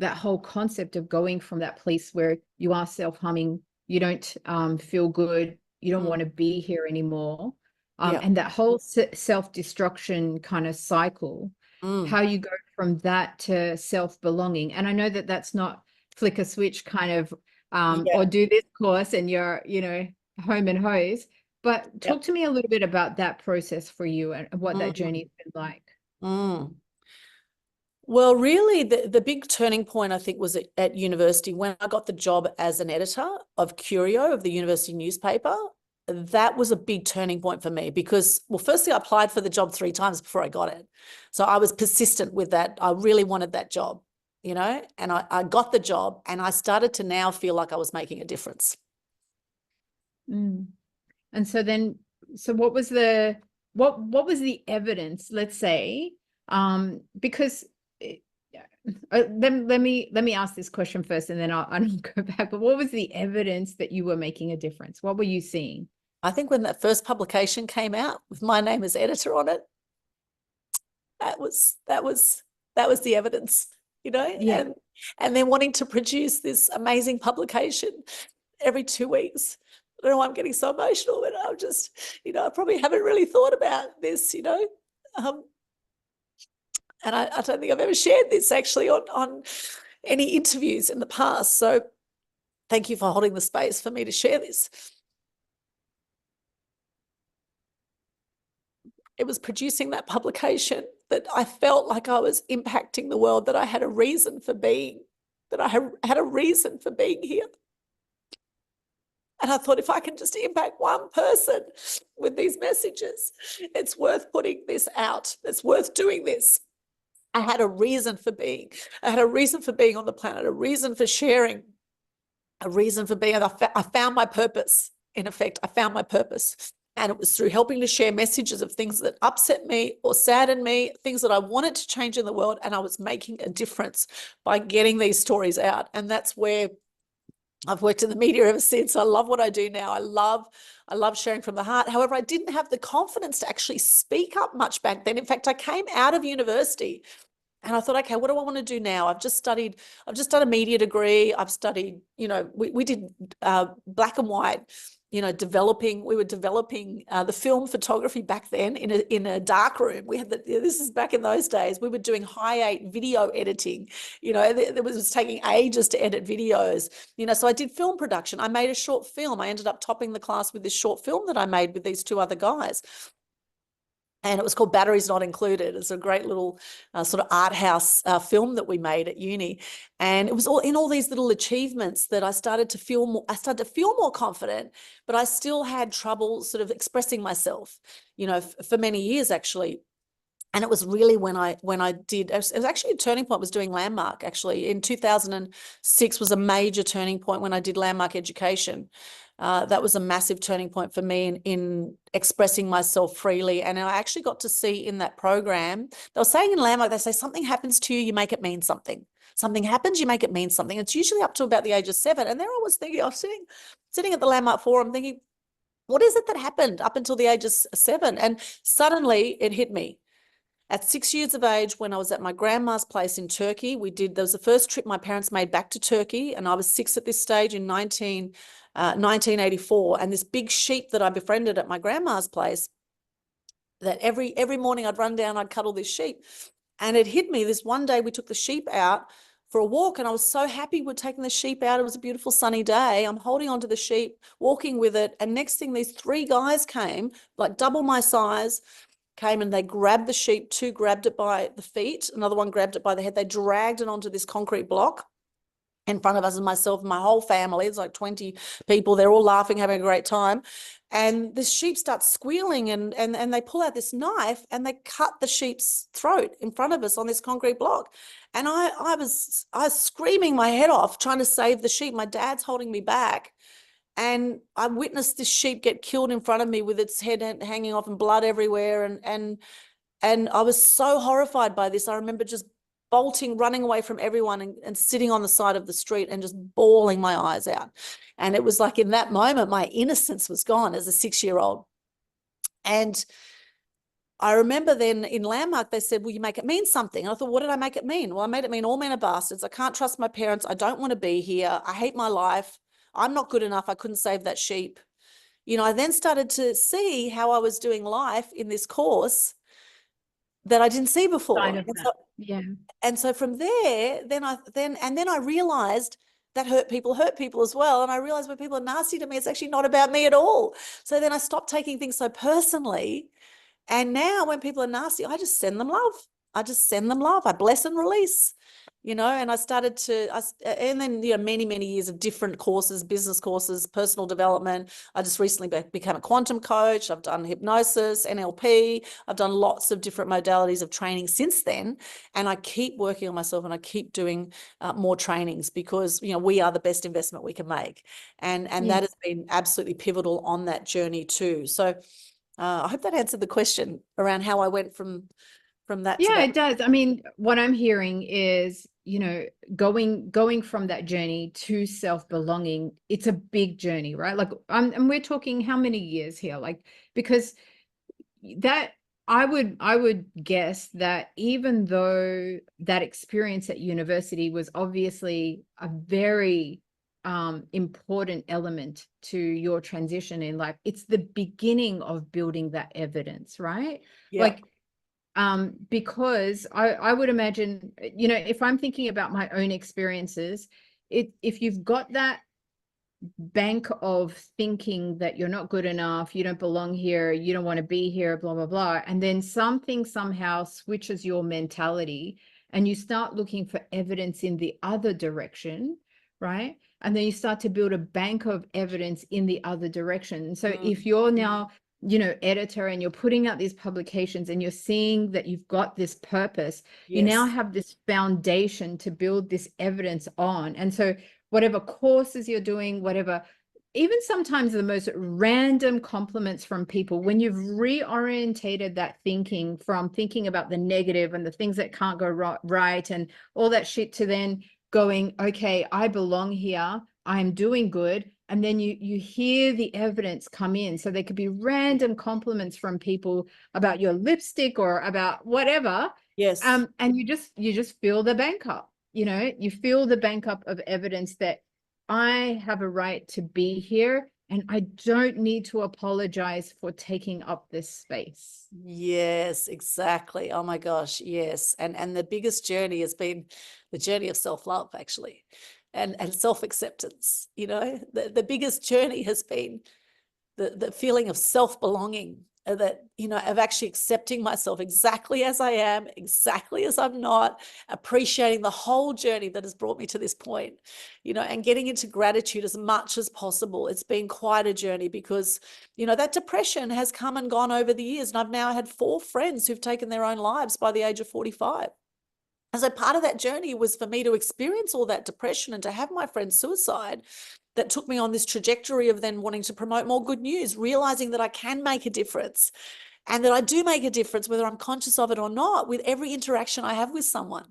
whole concept of going from that place where you are self-harming, you don't feel good, you don't want to be here anymore, and that whole self-destruction kind of cycle, how you go from that to self-belonging. And I know that that's not flick a switch kind of, or do this course and you're, you know, home and hose, but talk to me a little bit about that process for you and what that journey's been like. Well, really, the big turning point, I think, was at university when I got the job as an editor of Curio, of the university newspaper. That was a big turning point for me because, well, firstly, I applied for the job 3 times before I got it. So I was persistent with that. I really wanted that job, you know, and I got the job, and I started to now feel like I was making a difference. And so then, what was the evidence, let's say, because let me ask this question first, and then I'll go back. But what was the evidence that you were making a difference? What were you seeing? I think when that first publication came out with my name as editor on it, that was the evidence, you know. And then wanting to produce this amazing publication every 2 weeks. I don't know why I'm getting so emotional, but I'm just, you know, I probably haven't really thought about this, you know. And I don't think I've ever shared this actually on any interviews in the past. So thank you for holding the space for me to share this. It was producing that publication that I felt like I was impacting the world, that I had a reason for being, that I had a reason for being here. And I thought, if I can just impact one person with these messages, it's worth putting this out. It's worth doing this. I had a reason for being. I had a reason for being on the planet, a reason for sharing, a reason for being. I found my purpose. In effect, I found my purpose. And it was through helping to share messages of things that upset me or saddened me, things that I wanted to change in the world. And I was making a difference by getting these stories out. And that's where I've worked in the media ever since. I love what I do now. I love sharing from the heart. However, I didn't have the confidence to actually speak up much back then. In fact, I came out of university and I thought, okay, what do I want to do now? I've just done a media degree. I've studied, we did black and white, we were developing the film photography back then in a dark room. This is back in those days. We were doing high-8 video editing. It was taking ages to edit videos. So I did film production. I made a short film. I ended up topping the class with this short film that I made with these two other guys. And it was called Batteries Not Included. It's a great little sort of art house film that we made at uni. And it was all these little achievements that I started to feel more confident, but I still had trouble sort of expressing myself, for many years actually. And it was really when I did, it was actually a turning point, was doing Landmark actually. In 2006 was a major turning point when I did Landmark Education. That was a massive turning point for me in expressing myself freely. And I actually got to see in that program, they were saying in Landmark, they say something happens to you, you make it mean something. Something happens, you make it mean something. It's usually up to about the age of 7. And there I was thinking, I was sitting at the Landmark Forum thinking, what is it that happened up until the age of 7? And suddenly it hit me. At 6 years of age, when I was at my grandma's place in Turkey, there was the first trip my parents made back to Turkey, and I was 6 at this stage in 1984. And this big sheep that I befriended at my grandma's place, that every morning I'd run down, I'd cuddle this sheep. And it hit me this one day, we took the sheep out for a walk, and I was so happy we're taking the sheep out. It was a beautiful sunny day. I'm holding onto the sheep, walking with it. And next thing, these 3 guys came, like double my size, came and they grabbed the sheep. 2 grabbed it by the feet. Another one grabbed it by the head. They dragged it onto this concrete block in front of us, and myself and my whole family. It's like 20 people. They're all laughing, having a great time. And this sheep starts squealing, and they pull out this knife and they cut the sheep's throat in front of us on this concrete block. And I was screaming my head off trying to save the sheep. My dad's holding me back. And I witnessed this sheep get killed in front of me with its head hanging off and blood everywhere. And I was so horrified by this. I remember just bolting, running away from everyone and sitting on the side of the street and just bawling my eyes out. And it was like in that moment, my innocence was gone as a 6-year-old. And I remember then in Landmark, they said, well, you make it mean something. And I thought, what did I make it mean? Well, I made it mean all men are bastards. I can't trust my parents. I don't want to be here. I hate my life. I'm not good enough. I couldn't save that sheep. I then started to see how I was doing life in this course that I didn't see before. And so from there, then I realized that hurt people as well. And I realized when people are nasty to me, it's actually not about me at all. So then I stopped taking things so personally. And now when people are nasty, I just send them love. I bless and release. And I started and then, many, many years of different courses, business courses, personal development. I just recently became a quantum coach. I've done hypnosis, NLP. I've done lots of different modalities of training since then. And I keep working on myself, and I keep doing more trainings because, we are the best investment we can make. And that has been absolutely pivotal on that journey too. So I hope that answered the question around how I went from that to that. It does. I mean, what I'm hearing is, going from that journey to self-belonging, it's a big journey, right? Like, and we're talking how many years here? Like, because that I would guess that even though that experience at university was obviously a very important element to your transition in life, it's the beginning of building that evidence, right? Like, because I would imagine, if I'm thinking about my own experiences, if you've got that bank of thinking that you're not good enough, you don't belong here, you don't want to be here, blah, blah, blah, and then something somehow switches your mentality and you start looking for evidence in the other direction, right? and then you start to build a bank of evidence in the other direction. So Mm. if you're now, you know, editor, and you're putting out these publications and you're seeing that you've got this purpose, you now Yes. have this foundation to build this evidence on. And so whatever courses you're doing, whatever, even sometimes the most random compliments from people, when you've reorientated that thinking from thinking about the negative and the things that can't go right and all that shit, to then going, okay, I belong here, I'm doing good. And then you hear the evidence come in. So there could be random compliments from people about your lipstick or about whatever. Yes. And you just fill the bank up, you know, you fill the bank up of evidence that I have a right to be here, and I don't need to apologize for taking up this space. Yes, exactly. Oh my gosh, yes. And the biggest journey has been the journey of self-love, actually, and self-acceptance. You know, the biggest journey has been the feeling of self-belonging, that, you know, of actually accepting myself exactly as I am, exactly as I'm not, appreciating the whole journey that has brought me to this point, you know, and getting into gratitude as much as possible. It's been quite a journey because, you know, that depression has come and gone over the years. And I've now had 4 friends who've taken their own lives by the age of 45. And so part of that journey was for me to experience all that depression and to have my friend's suicide that took me on this trajectory of then wanting to promote more good news, realizing that I can make a difference and that I do make a difference, whether I'm conscious of it or not, with every interaction I have with someone.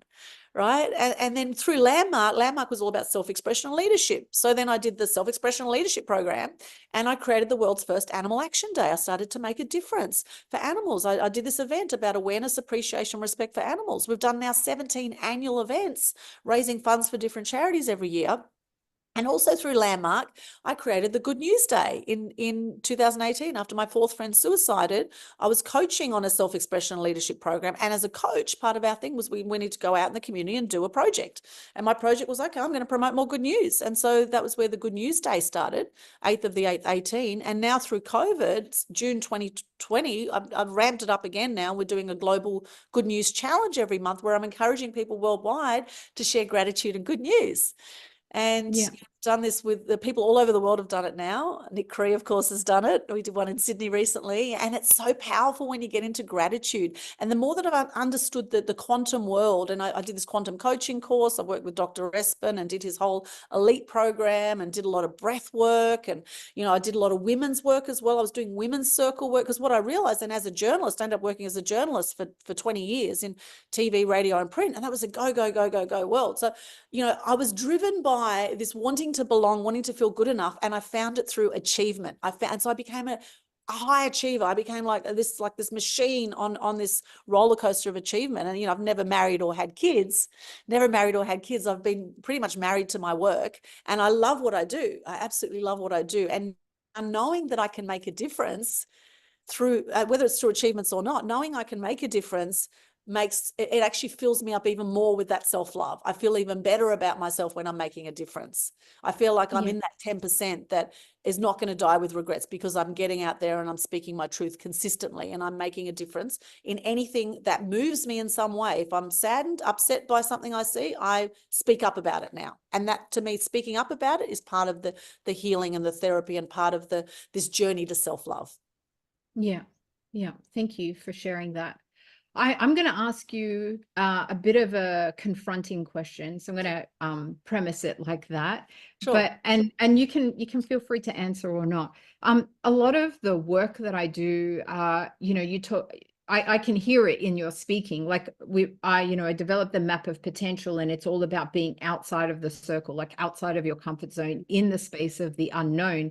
Right. And then through Landmark was all about self-expression and leadership. So then I did the self-expression and leadership program, and I created the world's first Animal Action Day. I started to make a difference for animals. I did this event about awareness, appreciation, respect for animals. We've done now 17 annual events, raising funds for different charities every year. And also through Landmark, I created the Good News Day in 2018. After my 4th friend suicided, I was coaching on a self-expression and leadership program. And as a coach, part of our thing was we needed to go out in the community and do a project. And my project was, okay, I'm going to promote more good news. And so that was where the Good News Day started, 8th of the 8th, 18. And now through COVID, June 2020, I've ramped it up again now. We're doing a global good news challenge every month where I'm encouraging people worldwide to share gratitude and good news. And Yeah. done this with the people all over the world have done it now. Nick Cree, of course, has done it. We did one in Sydney recently. And it's so powerful when you get into gratitude. And the more that I've understood the quantum world, and I did this quantum coaching course, I worked with Dr. Espin and did his whole elite program and did a lot of breath work. And, you know, I did a lot of women's work as well. I was doing women's circle work because what I realized, and as a journalist, I ended up working as a journalist for 20 years in TV, radio, and print. And that was a go, go, go, go, go world. So, you know, I was driven by this wanting to belong, wanting to feel good enough, and I found it through achievement. And so I became a high achiever. I became like this machine on this roller coaster of achievement. And, you know, I've never married or had kids. I've been pretty much married to my work, and I love what I do. I absolutely love what I do. And knowing that I can make a difference through, whether it's through achievements or not, knowing I can make a difference makes it actually fills me up even more with that self-love. I feel even better about myself when I'm making a difference. I feel like I'm in that 10% that is not going to die with regrets because I'm getting out there and I'm speaking my truth consistently and I'm making a difference in anything that moves me in some way. If I'm saddened, upset by something I see, I speak up about it now. And that, to me, speaking up about it is part of the healing and the therapy and part of this journey to self-love. Yeah. Yeah. Thank you for sharing that. I'm going to ask you a bit of a confronting question. So I'm going to premise it like that. Sure. But and you can feel free to answer or not. A lot of the work that I do, you know, you talk. I can hear it in your speaking. Like I developed the map of potential, and it's all about being outside of the circle, like outside of your comfort zone, in the space of the unknown.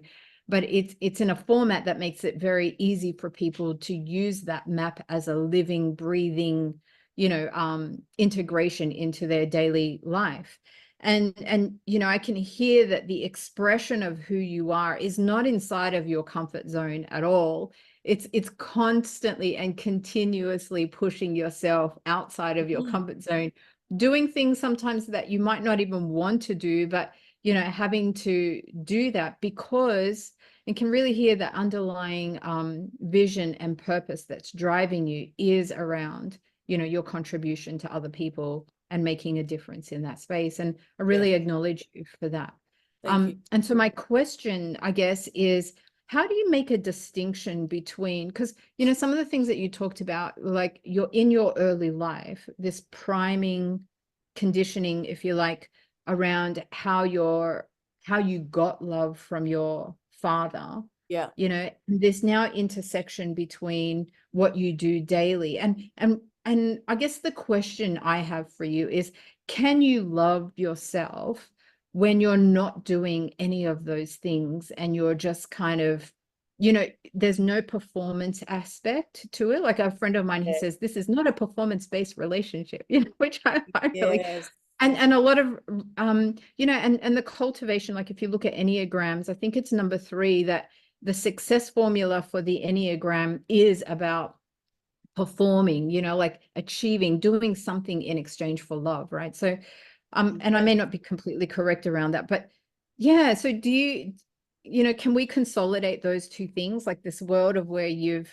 But it's in a format that makes it very easy for people to use that map as a living, breathing, you know, integration into their daily life. And you know, I can hear that the expression of who you are is not inside of your comfort zone at all. It's constantly and continuously pushing yourself outside of your comfort zone, doing things sometimes that you might not even want to do, but you know, having to do that because and can really hear the underlying vision and purpose that's driving you is around, you know, your contribution to other people and making a difference in that space. And I Yeah. really acknowledge you for that. Thank you. And so my question, I guess, is how do you make a distinction between, because, some of the things that you talked about, like you're in your early life, this priming conditioning, if you like, around how you got love from your father, Yeah. there's now intersection between what you do daily. And I guess the question I have for you is, can you love yourself when you're not doing any of those things and you're just kind of, there's no performance aspect to it? Like a friend of mine, he Yeah. says, this is not a performance-based relationship, which I really, Yes. and a lot of, and the cultivation, like if you look at Enneagrams, I think it's number 3, that the success formula for the Enneagram is about performing, like achieving, doing something in exchange for love, right? So, and I may not be completely correct around that, but yeah. So do you, can we consolidate those two things, like this world of where you've,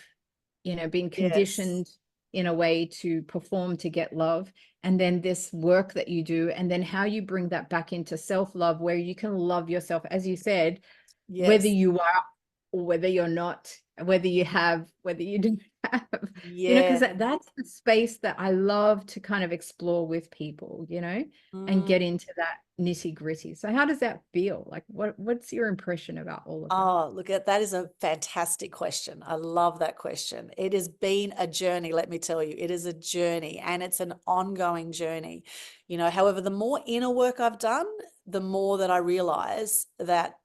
been Yes. conditioned in a way to perform to get love, and then this work that you do, and then how you bring that back into self-love, where you can love yourself, as you said, whether Yes. you are or whether you're not, whether you have, whether you don't have, because Yeah. that's the space that I love to kind of explore with people, and Mm. get into that nitty gritty. So how does that feel? Like what's your impression about all of that? Oh, look, that is a fantastic question. I love that question. It has been a journey, let me tell you. It is a journey, and it's an ongoing journey. However, the more inner work I've done, the more that I realize that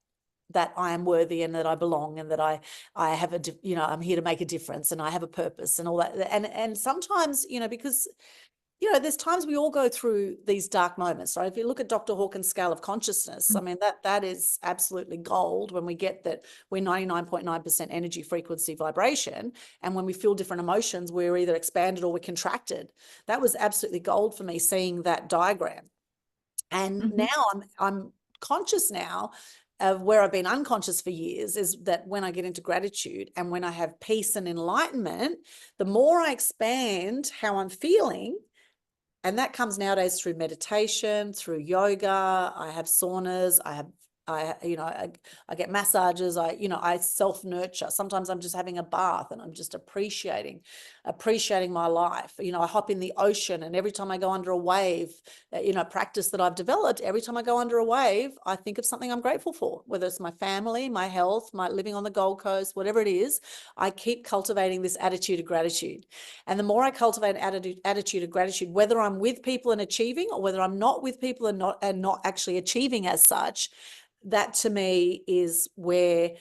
I am worthy and that I belong, and that I have I'm here to make a difference, and I have a purpose and all that. And sometimes, because there's times we all go through these dark moments, right? If you look at Dr. Hawkins' scale of consciousness, I mean, that is absolutely gold when we get that we're 99.9% energy, frequency, vibration. And when we feel different emotions, we're either expanded or we're contracted. That was absolutely gold for me, seeing that diagram. And Mhm. now I'm conscious now of where I've been unconscious for years, is that when I get into gratitude and when I have peace and enlightenment, the more I expand how I'm feeling. And that comes nowadays through meditation, through yoga. I have saunas. I get massages. I self-nurture. Sometimes I'm just having a bath and I'm just appreciating my life. I hop in the ocean, and every time I go under a wave, practice that I've developed, every time I go under a wave, I think of something I'm grateful for, whether it's my family, my health, my living on the Gold Coast, whatever it is. I keep cultivating this attitude of gratitude. And the more I cultivate an attitude of gratitude, whether I'm with people and achieving, or whether I'm not with people and not actually achieving as such, that to me is where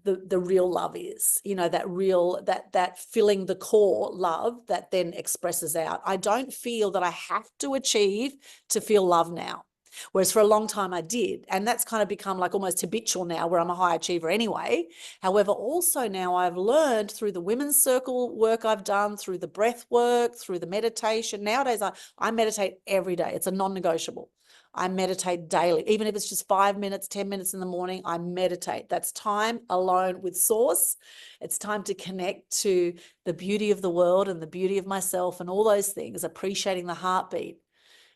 the real love is, that filling the core love that then expresses out. I don't feel that I have to achieve to feel love now. Whereas for a long time I did. And that's kind of become like almost habitual now, where I'm a high achiever anyway. However, also now I've learned through the women's circle work I've done, through the breath work, through the meditation. Nowadays I meditate every day. It's a non-negotiable. I meditate daily, even if it's just 5 minutes, 10 minutes in the morning, I meditate. That's time alone with source. It's time to connect to the beauty of the world and the beauty of myself and all those things, appreciating the heartbeat,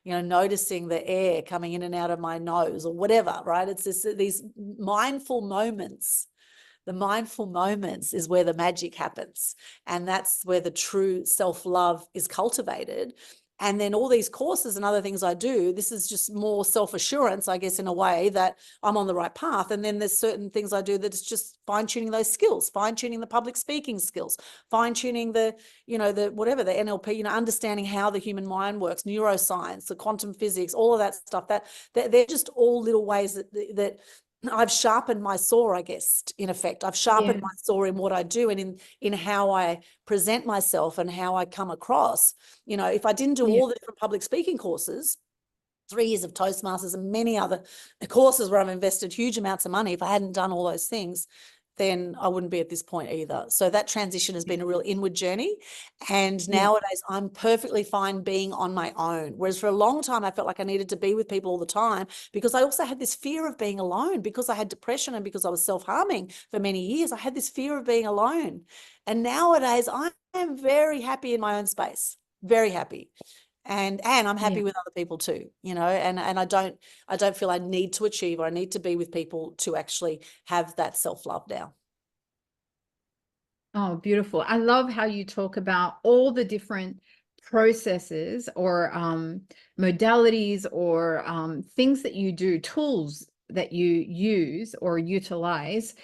noticing the air coming in and out of my nose or whatever, right? It's these mindful moments. The mindful moments is where the magic happens. And that's where the true self-love is cultivated. And then all these courses and other things I do, this is just more self-assurance, I guess, in a way that I'm on the right path. And then there's certain things I do that it's just fine-tuning those skills, fine-tuning the public speaking skills, fine-tuning the whatever, the NLP, understanding how the human mind works, neuroscience, the quantum physics, all of that stuff. That they're just all little ways that I've sharpened my saw, I guess, in effect. I've sharpened my saw in what I do and in how I present myself and how I come across. If I didn't do all the different public speaking courses, 3 years of Toastmasters and many other courses where I've invested huge amounts of money, if I hadn't done all those things, then I wouldn't be at this point either. So that transition has been a real inward journey. And nowadays I'm perfectly fine being on my own. Whereas for a long time, I felt like I needed to be with people all the time, because I also had this fear of being alone, because I had depression and because I was self-harming for many years. I had this fear of being alone. And nowadays I am very happy in my own space, very happy. And I'm happy Yeah. with other people too, you know, and I don't feel I need to achieve, or I need to be with people to actually have that self-love now. Oh, beautiful. I love how you talk about all the different processes or modalities or things that you do, tools that you use or utilize.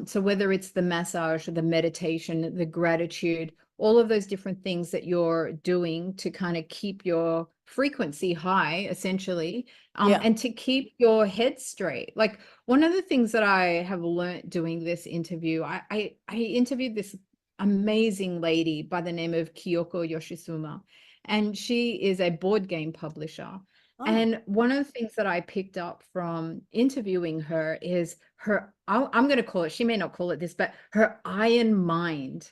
So whether it's the massage or the meditation, the gratitude, all of those different things that you're doing to kind of keep your frequency high, essentially, Yeah. and to keep your head straight. Like one of the things that I have learned doing this interview, I interviewed this amazing lady by the name of Kyoko Yoshisuma, and she is a board game publisher. Oh. And one of the things that I picked up from interviewing her is her, I'm going to call it, she may not call it this, but her iron mind.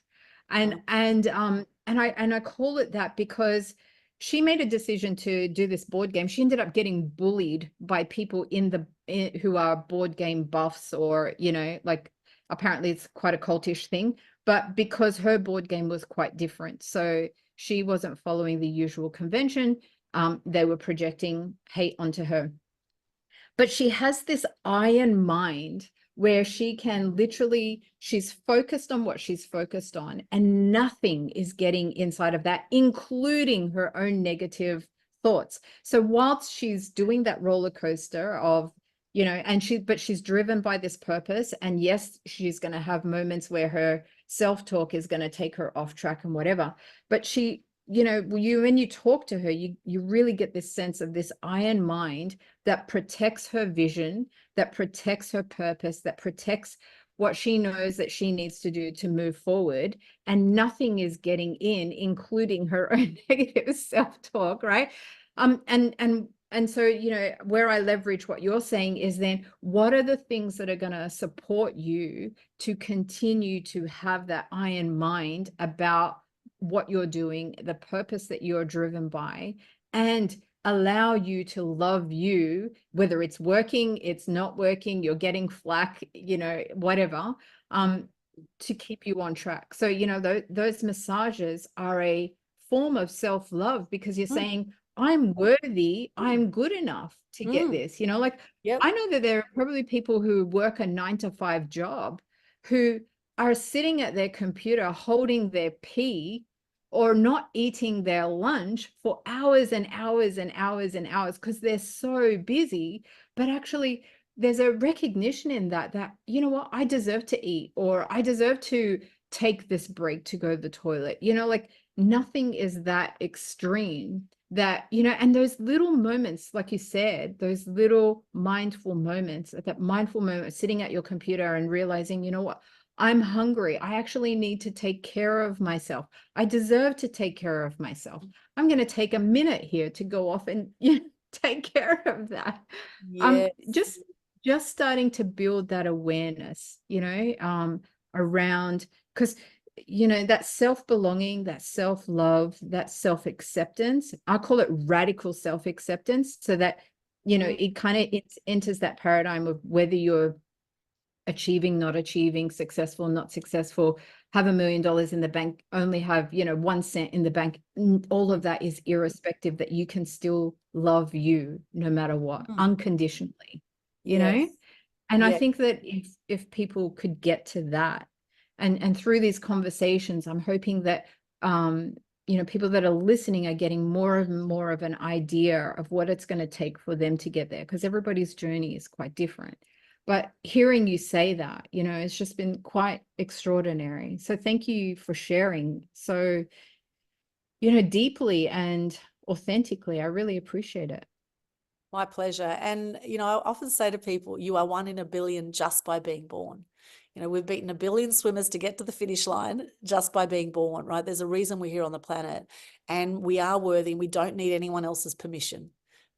And Oh. I call it that because she made a decision to do this board game. She ended up getting bullied by people who are board game buffs, or, like apparently it's quite a cultish thing, but because her board game was quite different. So she wasn't following the usual convention. They were projecting hate onto her. But she has this iron mind where she can literally, she's focused on what she's focused on, and nothing is getting inside of that, including her own negative thoughts. So whilst she's doing that roller coaster of, but she's driven by this purpose. And yes, she's going to have moments where her self-talk is going to take her off track and whatever. But when you talk to her, you really get this sense of this iron mind that protects her vision, that protects her purpose, that protects what she knows that she needs to do to move forward. And nothing is getting in, including her own negative self-talk, right? And so, where I leverage what you're saying is then what are the things that are going to support you to continue to have that iron mind about what you're doing, the purpose that you're driven by, and allow you to love you, whether it's working, it's not working, you're getting flack, whatever, to keep you on track. So, those massages are a form of self-love, because you're Mm. saying, I'm worthy, I'm good enough to get Mm. this, like Yep. I know that there are probably people who work a 9 to 5 job who are sitting at their computer holding their pee or not eating their lunch for hours and hours and hours and hours because they're so busy. But actually, there's a recognition in that, you know what, I deserve to eat, or I deserve to take this break to go to the toilet. Like nothing is that extreme that, and those little moments, like you said, those little mindful moments, that mindful moment sitting at your computer and realizing, you know what, I'm hungry. I actually need to take care of myself. I deserve to take care of myself. I'm going to take a minute here to go off and take care of that. Yes. Just starting to build that awareness, around, because that self-belonging, that self-love, that self-acceptance, I call it radical self-acceptance, so that Mm. it kind of enters that paradigm of whether you're achieving, not achieving, successful, not successful, have $1 million in the bank, only have, 1 cent in the bank. All of that is irrespective, that you can still love you no matter what, Mm. unconditionally, Yes. And I Yeah. think that if people could get to that, and through these conversations, I'm hoping that, people that are listening are getting more and more of an idea of what it's going to take for them to get there, because everybody's journey is quite different. But hearing you say that, it's just been quite extraordinary. So thank you for sharing so, deeply and authentically. I really appreciate it. My pleasure. And, I often say to people, you are 1 in a billion just by being born. We've beaten 1 billion swimmers to get to the finish line just by being born, right? There's a reason we're here on the planet, and we are worthy, and we don't need anyone else's permission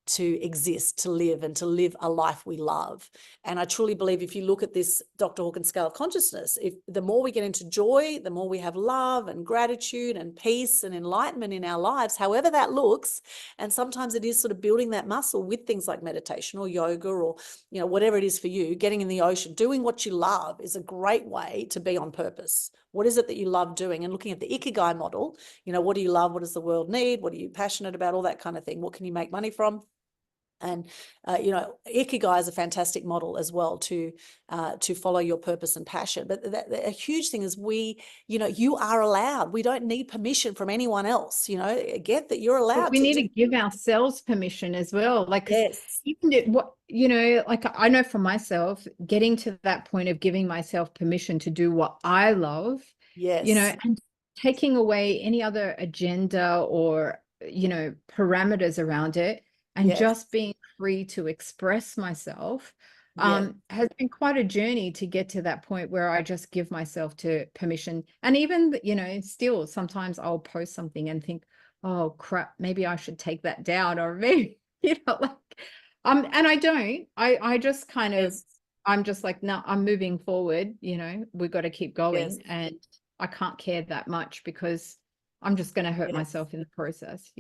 to exist, to live, and to live a life we love. And I truly believe, if you look at this Dr. Hawkins scale of consciousness, if the more we get into joy, the more we have love and gratitude and peace and enlightenment in our lives, however that looks. And sometimes it is sort of building that muscle with things like meditation or yoga, or, whatever it is for you, getting in the ocean, doing what you love is a great way to be on purpose. What is it that you love doing? And looking at the Ikigai model, what do you love? What does the world need? What are you passionate about? All that kind of thing. What can you make money from? And Ikigai is a fantastic model as well to follow your purpose and passion. But a huge thing is you are allowed. We don't need permission from anyone else. Get that you're allowed. But we need to give ourselves permission as well. Like, yes, even like I know for myself, getting to that point of giving myself permission to do what I love, yes, and taking away any other agenda or parameters around it, and yes, just being free to express myself yes. has been quite a journey to get to that point where I just give myself to permission. And even still sometimes I'll post something and think, oh crap, maybe I should take that down, or maybe like and I don't. I just kind of, Yes. I'm just like, no, I'm moving forward, we've got to keep Yes. going, and I can't care that much because I'm just going to hurt Yes. myself in the process.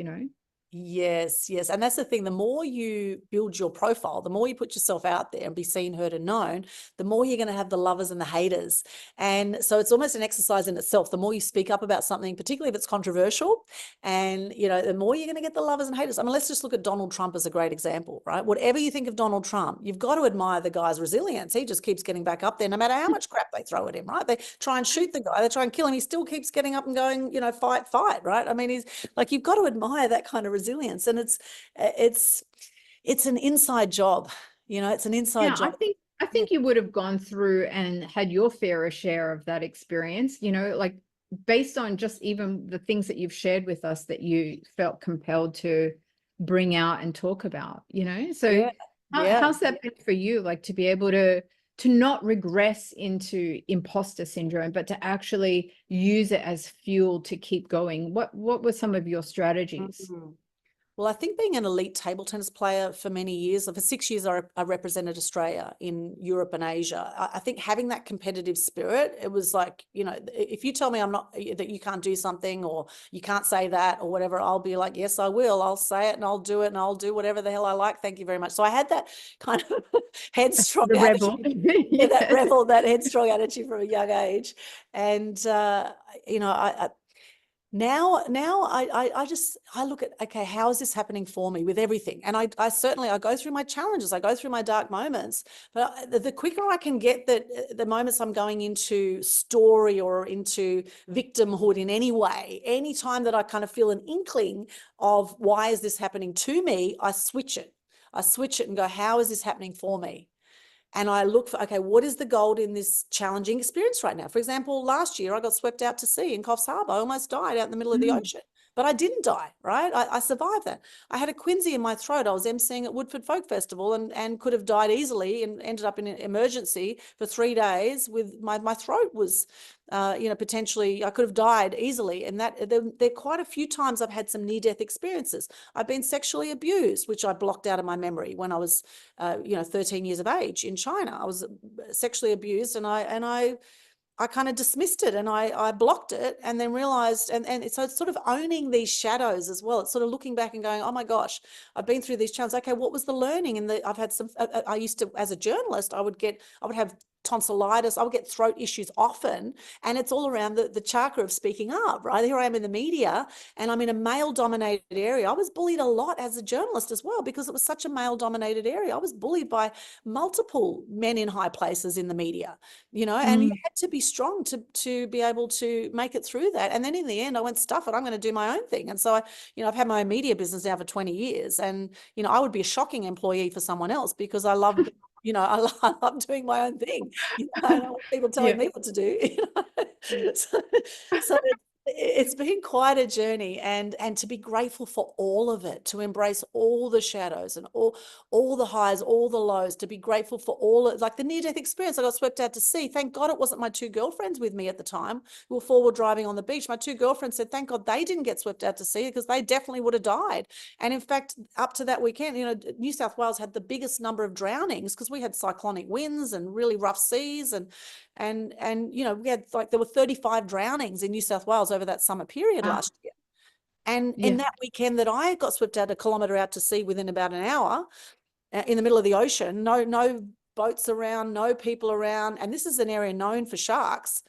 Yes, yes. And that's the thing. The more you build your profile, the more you put yourself out there and be seen, heard, and known, the more you're going to have the lovers and the haters. And so it's almost an exercise in itself. The more you speak up about something, particularly if it's controversial, and the more you're going to get the lovers and haters. I mean, let's just look at Donald Trump as a great example, right? Whatever you think of Donald Trump, you've got to admire the guy's resilience. He just keeps getting back up there, no matter how much crap they throw at him, right? They try and shoot the guy, they try and kill him. He still keeps getting up and going, fight, fight, right? I mean, he's like, you've got to admire that kind of resilience. And it's an inside job. It's an inside job. I think you would have gone through and had your fair share of that experience, like based on just even the things that you've shared with us that you felt compelled to bring out and talk about, so how's that been for you, like to be able to not regress into imposter syndrome, but to actually use it as fuel to keep going? What were some of your strategies? Well, I think being an elite table tennis player for many years, for 6 years, I represented Australia in Europe and Asia. I think having that competitive spirit, it was like, if you tell me that you can't do something or you can't say that or whatever, I'll be like, yes, I will. I'll say it and I'll do it and I'll do whatever the hell I like. Thank you very much. So I had that kind of headstrong The rebel. attitude. Yeah, that rebel, that headstrong attitude from a young age. And, now I look at, okay, how is this happening for me with everything? And I certainly, I go through my challenges, I go through my dark moments, but the quicker I can get the moments I'm going into story or into victimhood in any way, any time that I kind of feel an inkling of why is this happening to me, I switch it and go, how is this happening for me? And I look for, okay, what is the gold in this challenging experience right now? For example, last year I got swept out to sea in Coffs Harbour. I almost died out in the middle of the ocean, but I didn't die, right? I survived that. I had a quinsy in my throat. I was emceeing at Woodford Folk Festival and could have died easily and ended up in an emergency for 3 days with my throat was, potentially I could have died easily. And that there are quite a few times I've had some near-death experiences. I've been sexually abused, which I blocked out of my memory when I was, 13 years of age in China. I was sexually abused and I kind of dismissed it and I blocked it and then realized, and so it's sort of owning these shadows as well. It's sort of looking back and going, oh my gosh, I've been through these challenges. Okay, what was the learning? And I've had some, I used to, as a journalist, I would have tonsillitis, I would get throat issues often, and it's all around the chakra of speaking up, right? Here I am in the media and I'm in a male-dominated area. I was bullied a lot as a journalist as well because it was such a male-dominated area. I was bullied by multiple men in high places in the media, and you had to be strong to be able to make it through that. And then in the end, I went, stuff it, I'm going to do my own thing. And so I've had my own media business now for 20 years, and I would be a shocking employee for someone else because I love I love doing my own thing. I don't want people telling me what to do. So it's been quite a journey, and to be grateful for all of it, to embrace all the shadows and all the highs, all the lows, to be grateful for like the near-death experience. I got swept out to sea. Thank God it wasn't my 2 girlfriends with me at the time. We were forward driving on the beach. My 2 girlfriends said, thank God they didn't get swept out to sea because they definitely would have died. And in fact, up to that weekend, New South Wales had the biggest number of drownings because we had cyclonic winds and really rough seas and we had there were 35 drownings in New South Wales over that summer period last year. And in that weekend that I got swept out a kilometre out to sea within about an hour in the middle of the ocean, no boats around, no people around, and this is an area known for sharks.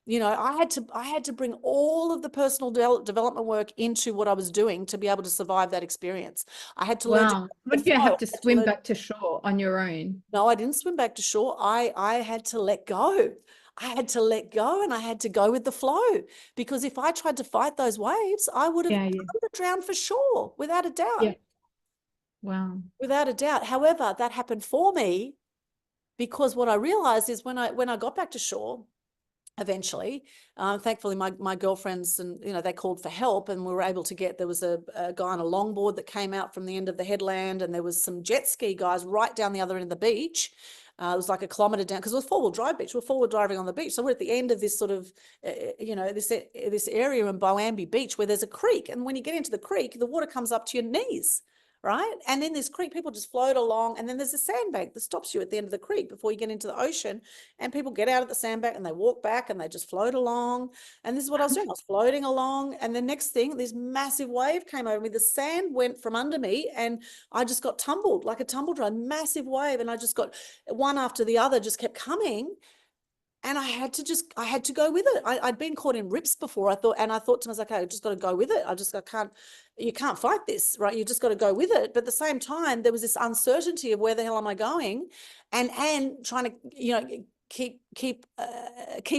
I had to bring all of the personal development work into what I was doing to be able to survive that experience. I had to learn to Wow. the Would you flow. have to I had to swim learn. back to shore on your own? No, I didn't swim back to shore. I had to let go. I had to let go and I had to go with the flow, because if I tried to fight those waves, I would have Yeah. drowned for sure, without a doubt. Yeah. Wow. Without a doubt. However, that happened for me because what I realized is when I got back to shore, eventually, thankfully my girlfriends and they called for help, and we were able to there was a guy on a longboard that came out from the end of the headland, and there was some jet ski guys right down the other end of the beach. It was like a kilometre down, because it was four-wheel drive beach. We're forward driving on the beach, so we're at the end of this sort of this area in Boambi Beach where there's a creek, and when you get into the creek, the water comes up to your knees. Right. And in this creek, people just float along. And then there's a sandbank that stops you at the end of the creek before you get into the ocean. And people get out of the sandbank and they walk back and they just float along. And this is what I was doing. I was floating along. And the next thing, this massive wave came over me. The sand went from under me and I just got tumbled like a tumble dry, massive wave. And I just got one after the other, just kept coming. And I had to go with it. I'd been caught in rips before. I thought to myself, okay, I just got to go with it. You can't fight this, right? You just got to go with it. But at the same time, there was this uncertainty of where the hell am I going, and trying to, keep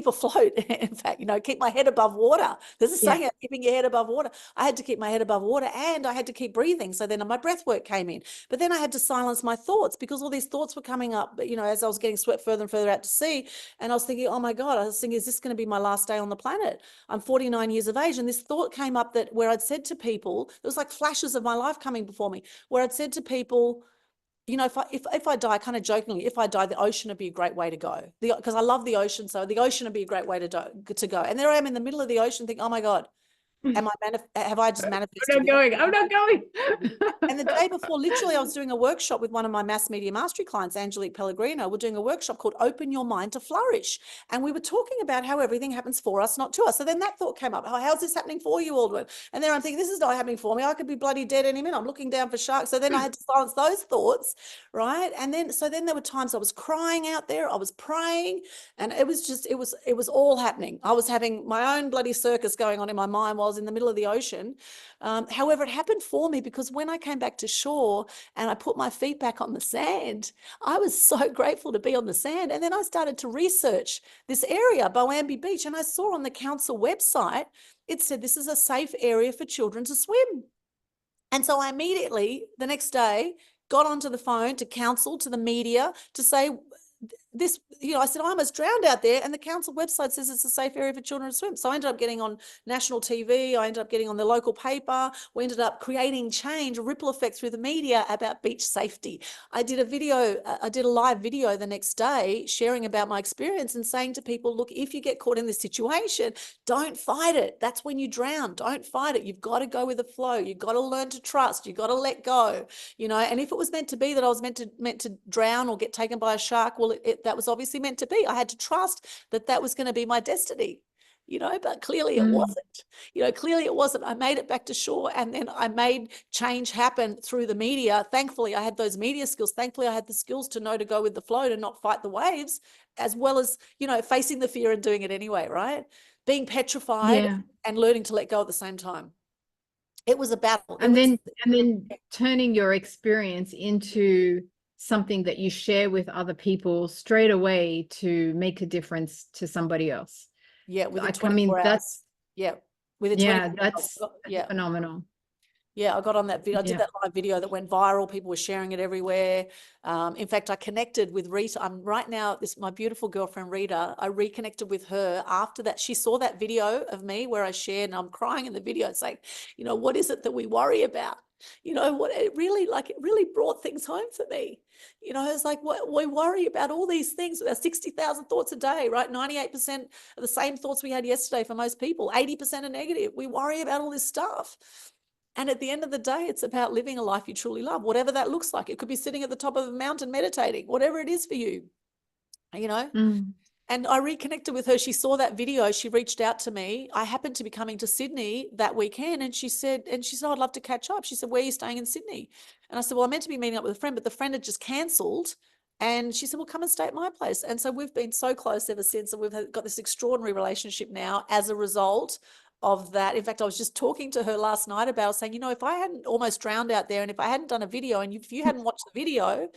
afloat. In fact, keep my head above water. There's a saying, keeping your head above water. I had to keep my head above water, and I had to keep breathing. So then my breath work came in, but then I had to silence my thoughts, because all these thoughts were coming up, as I was getting swept further and further out to sea. And I was thinking, oh my God, is this going to be my last day on the planet? I'm 49 years of age. And this thought came up where I'd said to people, it was like flashes of my life coming before me, where I'd said to people, if I die, kind of jokingly, if I die, the ocean would be a great way to go. Because I love the ocean, so the ocean would be a great way to go. And there I am in the middle of the ocean, thinking, oh my God, have I just manifested? I'm not going. I'm not going. And the day before, literally, I was doing a workshop with one of my mass media mastery clients, Angelique Pellegrino. We're doing a workshop called Open Your Mind to Flourish. And we were talking about how everything happens for us, not to us. So then that thought came up. How's this happening for you, Aldwyn? And then I'm thinking, this is not happening for me. I could be bloody dead any minute. I'm looking down for sharks. So then I had to silence those thoughts, right? And then there were times I was crying out there. I was praying. And it was all happening. I was having my own bloody circus going on in my mind while I was in the middle of the ocean. However, it happened for me because when I came back to shore and I put my feet back on the sand, I was so grateful to be on the sand. And then I started to research this area, Boambi Beach, and I saw on the council website, it said this is a safe area for children to swim. And so I immediately, the next day, got onto the phone to council, to the media, to say, this, I said, I almost drowned out there, and the council website says it's a safe area for children to swim. So I ended up getting on national TV. I ended up getting on the local paper. We ended up creating change, a ripple effect through the media about beach safety. I did a live video the next day sharing about my experience and saying to people, look, if you get caught in this situation, don't fight it. That's when you drown. Don't fight it. You've got to go with the flow. You've got to learn to trust. You've got to let go, and if it was meant to be that I was meant to drown or get taken by a shark, well, that was obviously meant to be. I had to trust that was going to be my destiny, but clearly it wasn't. Clearly it wasn't. I made it back to shore, and then I made change happen through the media. Thankfully, I had those media skills. Thankfully, I had the skills to know to go with the flow, to not fight the waves, as well as, facing the fear and doing it anyway, right? Being petrified and learning to let go at the same time. It was a battle. And then turning your experience into something that you share with other people straight away to make a difference to somebody else. Yeah, within 24 hours. That's within 24 that's phenomenal. Yeah, I got on that video. I did that live video that went viral. People were sharing it everywhere. In fact, I connected with Rita. I'm right now, my beautiful girlfriend, Rita, I reconnected with her after that. She saw that video of me where I shared, and I'm crying in the video. It's like, what is it that we worry about? What it really brought things home for me. It's like, what we worry about all these things. About 60,000 thoughts a day, right? 98% of the same thoughts we had yesterday for most people. 80% are negative. We worry about all this stuff. And at the end of the day, it's about living a life you truly love, whatever that looks like. It could be sitting at the top of a mountain meditating, whatever it is for you, And I reconnected with her. She saw that video. She reached out to me. I happened to be coming to Sydney that weekend, and she said, oh, I'd love to catch up. She said, where are you staying in Sydney? And I said, well, I'm meant to be meeting up with a friend, but the friend had just cancelled. And she said, well, come and stay at my place. And so we've been so close ever since. And we've got this extraordinary relationship now as a result of that. In fact, I was just talking to her last night about saying, you know, if I hadn't almost drowned out there and if I hadn't done a video and if you hadn't watched the video,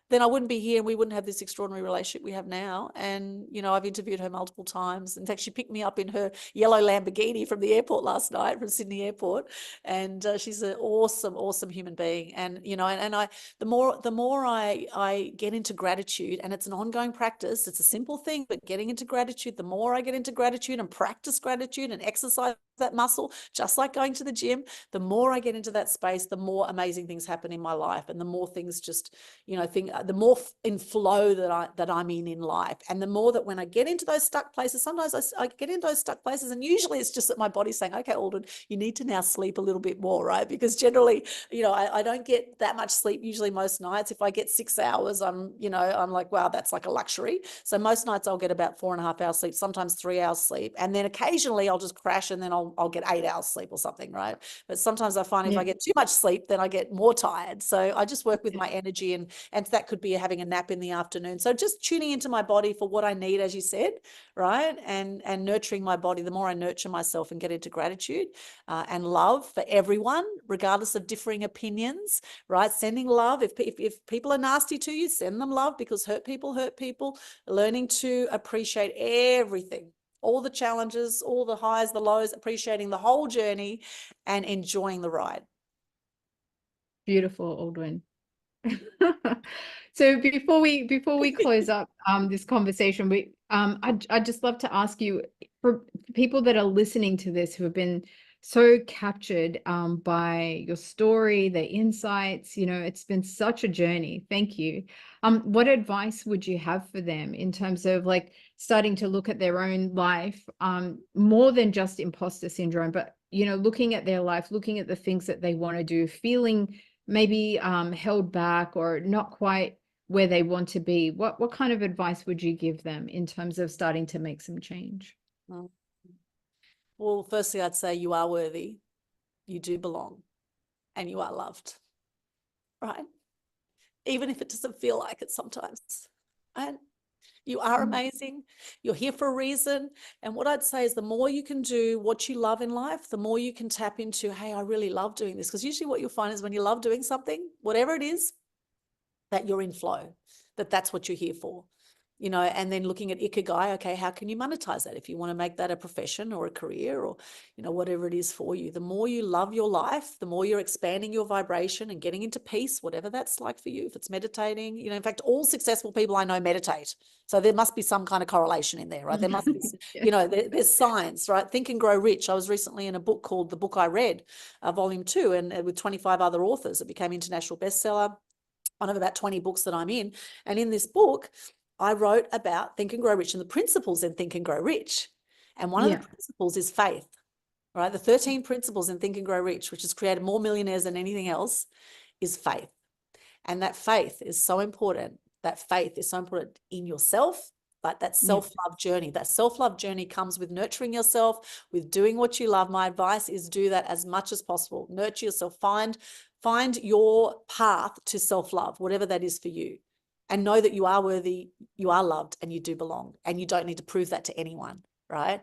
then I wouldn't be here and we wouldn't have this extraordinary relationship we have now. And, you know, I've interviewed her multiple times. In fact, she picked me up in her yellow Lamborghini from the airport last night, from Sydney Airport. And she's an awesome, awesome human being. And, you know, and the more I get into gratitude, and it's an ongoing practice, it's a simple thing, but getting into gratitude, the more I get into gratitude and practice gratitude and exercise that muscle, just like going to the gym, the more I get into that space, the more amazing things happen in my life. And the more things just, you know, the more in flow that I'm in life. And the more that when I get into those stuck places, sometimes I get into those stuck places, and usually it's just that my body's saying, okay, Aldwyn, you need to now sleep a little bit more, right? Because generally, you know, I don't get that much sleep usually most nights. If I get 6 hours, I'm like, wow, that's like a luxury. So most nights I'll get about 4.5 hours sleep, sometimes 3 hours sleep. And then occasionally I'll just crash and then I'll get 8 hours sleep or something, right? But sometimes I find if I get too much sleep, then I get more tired. So I just work with my energy, and that could be having a nap in the afternoon. So just tuning into my body for what I need, as you said, right? And nurturing my body. The more I nurture myself and get into gratitude and love for everyone, regardless of differing opinions, right? Sending love. If people are nasty to you, send them love, because hurt people hurt people. Learning to appreciate everything, all the challenges, all the highs, the lows, appreciating the whole journey and enjoying the ride. Beautiful, Aldwyn. So before we close up this conversation, I'd just love to ask you, for people that are listening to this who have been so captured by your story, the insights, you know, it's been such a journey. Thank you. What advice would you have for them in terms of like starting to look at their own life, more than just imposter syndrome, but, you know, looking at their life, looking at the things that they want to do, feeling maybe held back or not quite where they want to be? What kind of advice would you give them in terms of starting to make some change? Well, firstly, I'd say you are worthy, you do belong, and you are loved, right? Even if it doesn't feel like it sometimes. And you are amazing. You're here for a reason. And what I'd say is the more you can do what you love in life, the more you can tap into, hey, I really love doing this. Because usually what you'll find is when you love doing something, whatever it is, that you're in flow, that's what you're here for. You know, and then looking at ikigai, okay, how can you monetize that? If you want to make that a profession or a career or, you know, whatever it is for you, the more you love your life, the more you're expanding your vibration and getting into peace, whatever that's like for you. If it's meditating, you know, in fact, all successful people I know meditate. So there must be some kind of correlation in there, right? There must be, you know, there's science, right? Think and Grow Rich. I was recently in a book called The Book I Read, volume 2, and with 25 other authors. It became international bestseller, one of about 20 books that I'm in. And in this book, I wrote about Think and Grow Rich and the principles in Think and Grow Rich. And one of the principles is faith, right? The 13 principles in Think and Grow Rich, which has created more millionaires than anything else, is faith. And that faith is so important. That faith is so important in yourself, like that self-love journey. That self-love journey comes with nurturing yourself, with doing what you love. My advice is do that as much as possible. Nurture yourself. Find your path to self-love, whatever that is for you. And know that you are worthy, you are loved, and you do belong. And you don't need to prove that to anyone, right?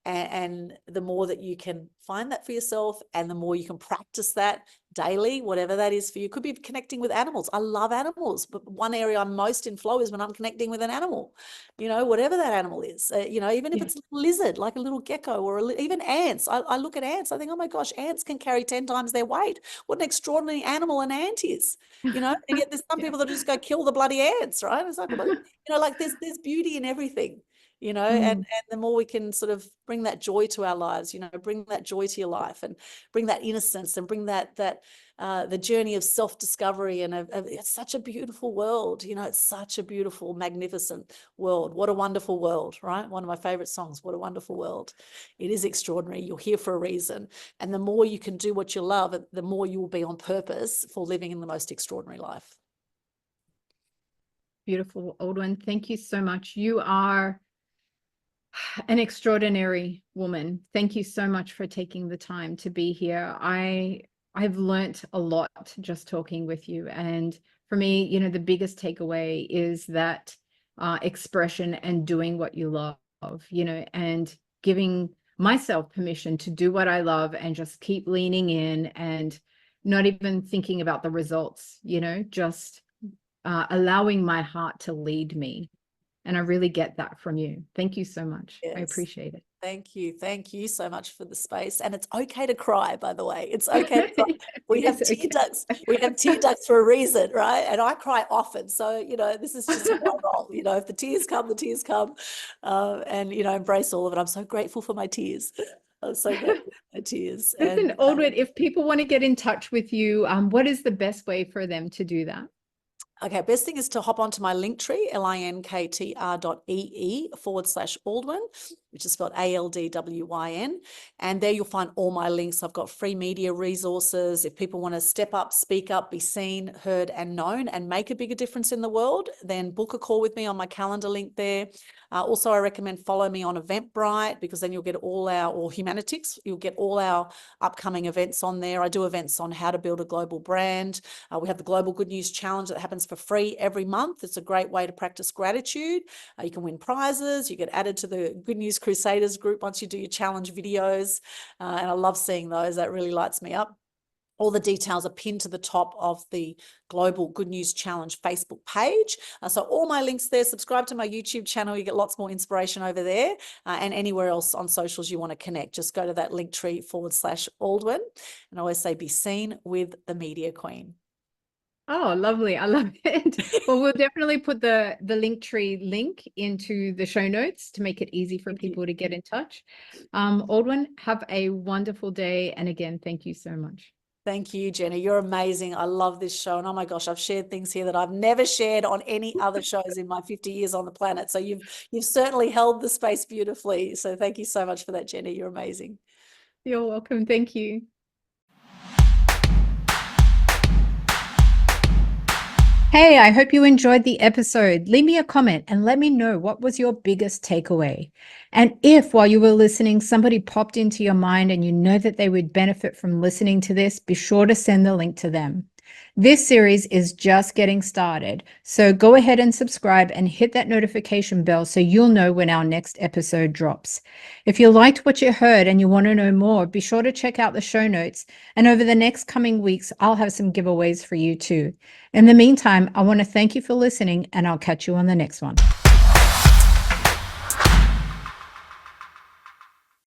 And the more that you can find that for yourself and the more you can practice that daily, whatever that is for you. Could be connecting with animals. I love animals, but one area I'm most in flow is when I'm connecting with an animal, you know, whatever that animal is, you know, even if it's a lizard, like a little gecko, or even ants. I look at ants, I think, oh my gosh, ants can carry 10 times their weight. What an extraordinary animal an ant is, you know, and yet there's some people that just go kill the bloody ants, right? It's like, you know, like there's beauty in everything. You know, and the more we can sort of bring that joy to our lives, you know, bring that joy to your life and bring that innocence and bring that the journey of self-discovery. And it's such a beautiful world, you know, it's such a beautiful, magnificent world. What a wonderful world, right? One of my favorite songs, What a Wonderful World. It is extraordinary. You're here for a reason. And the more you can do what you love, the more you will be on purpose for living in the most extraordinary life. Beautiful, Aldwyn. Thank you so much. You are an extraordinary woman. Thank you so much for taking the time to be here. I I've learnt a lot just talking with you. And for me, you know, the biggest takeaway is that expression and doing what you love, you know, and giving myself permission to do what I love and just keep leaning in and not even thinking about the results, you know, just allowing my heart to lead me. And I really get that from you. Thank you so much. I Yes. appreciate it. Thank you. Thank you so much for the space. And it's okay to cry, by the way. It's okay to cry. We have It's tear okay. ducts. We have tear ducts for a reason, right? And I cry often. So, you know, this is just my role. You know, if the tears come, the tears come. And, you know, embrace all of it. I'm so grateful for my tears. I'm so grateful for my tears. Listen, And Aldwyn, if people want to get in touch with you, what is the best way for them to do that? okay, best thing is to hop onto my link tree, linktr.ee/Aldwyn, which is spelled ALDWYN. And there you'll find all my links. I've got free media resources. If people want to step up, speak up, be seen, heard, and known, and make a bigger difference in the world, then book a call with me on my calendar link there. Also, I recommend follow me on Eventbrite, because then you'll get all our, or Humanitix, you'll get all our upcoming events on there. I do events on how to build a global brand. We have the Global Good News Challenge that happens for free every month. It's a great way to practice gratitude. You can win prizes. You get added to the Good News Crusaders group once you do your challenge videos. And I love seeing those. That really lights me up. All the details are pinned to the top of the Global Good News Challenge Facebook page. So all my links there. Subscribe to my YouTube channel. You get lots more inspiration over there, and anywhere else on socials you want to connect. Just go to that linktree/Aldwyn. And I always say, be seen with the Media Queen. Oh, lovely. I love it. Well, we'll definitely put the Linktree link into the show notes to make it easy for people to get in touch. Aldwyn, have a wonderful day. And again, thank you so much. Thank you, Jenny. You're amazing. I love this show. And oh my gosh, I've shared things here that I've never shared on any other shows in my 50 years on the planet. So you've certainly held the space beautifully. So thank you so much for that, Jenny. You're amazing. You're welcome. Thank you. Hey, I hope you enjoyed the episode. Leave me a comment and let me know what was your biggest takeaway. And if while you were listening, somebody popped into your mind and you know that they would benefit from listening to this, be sure to send the link to them. This series is just getting started, so go ahead and subscribe and hit that notification bell so you'll know when our next episode drops. If you liked what you heard and you want to know more, be sure to check out the show notes. And over the next coming weeks, I'll have some giveaways for you too. In the meantime, I want to thank you for listening, and I'll catch you on the next one.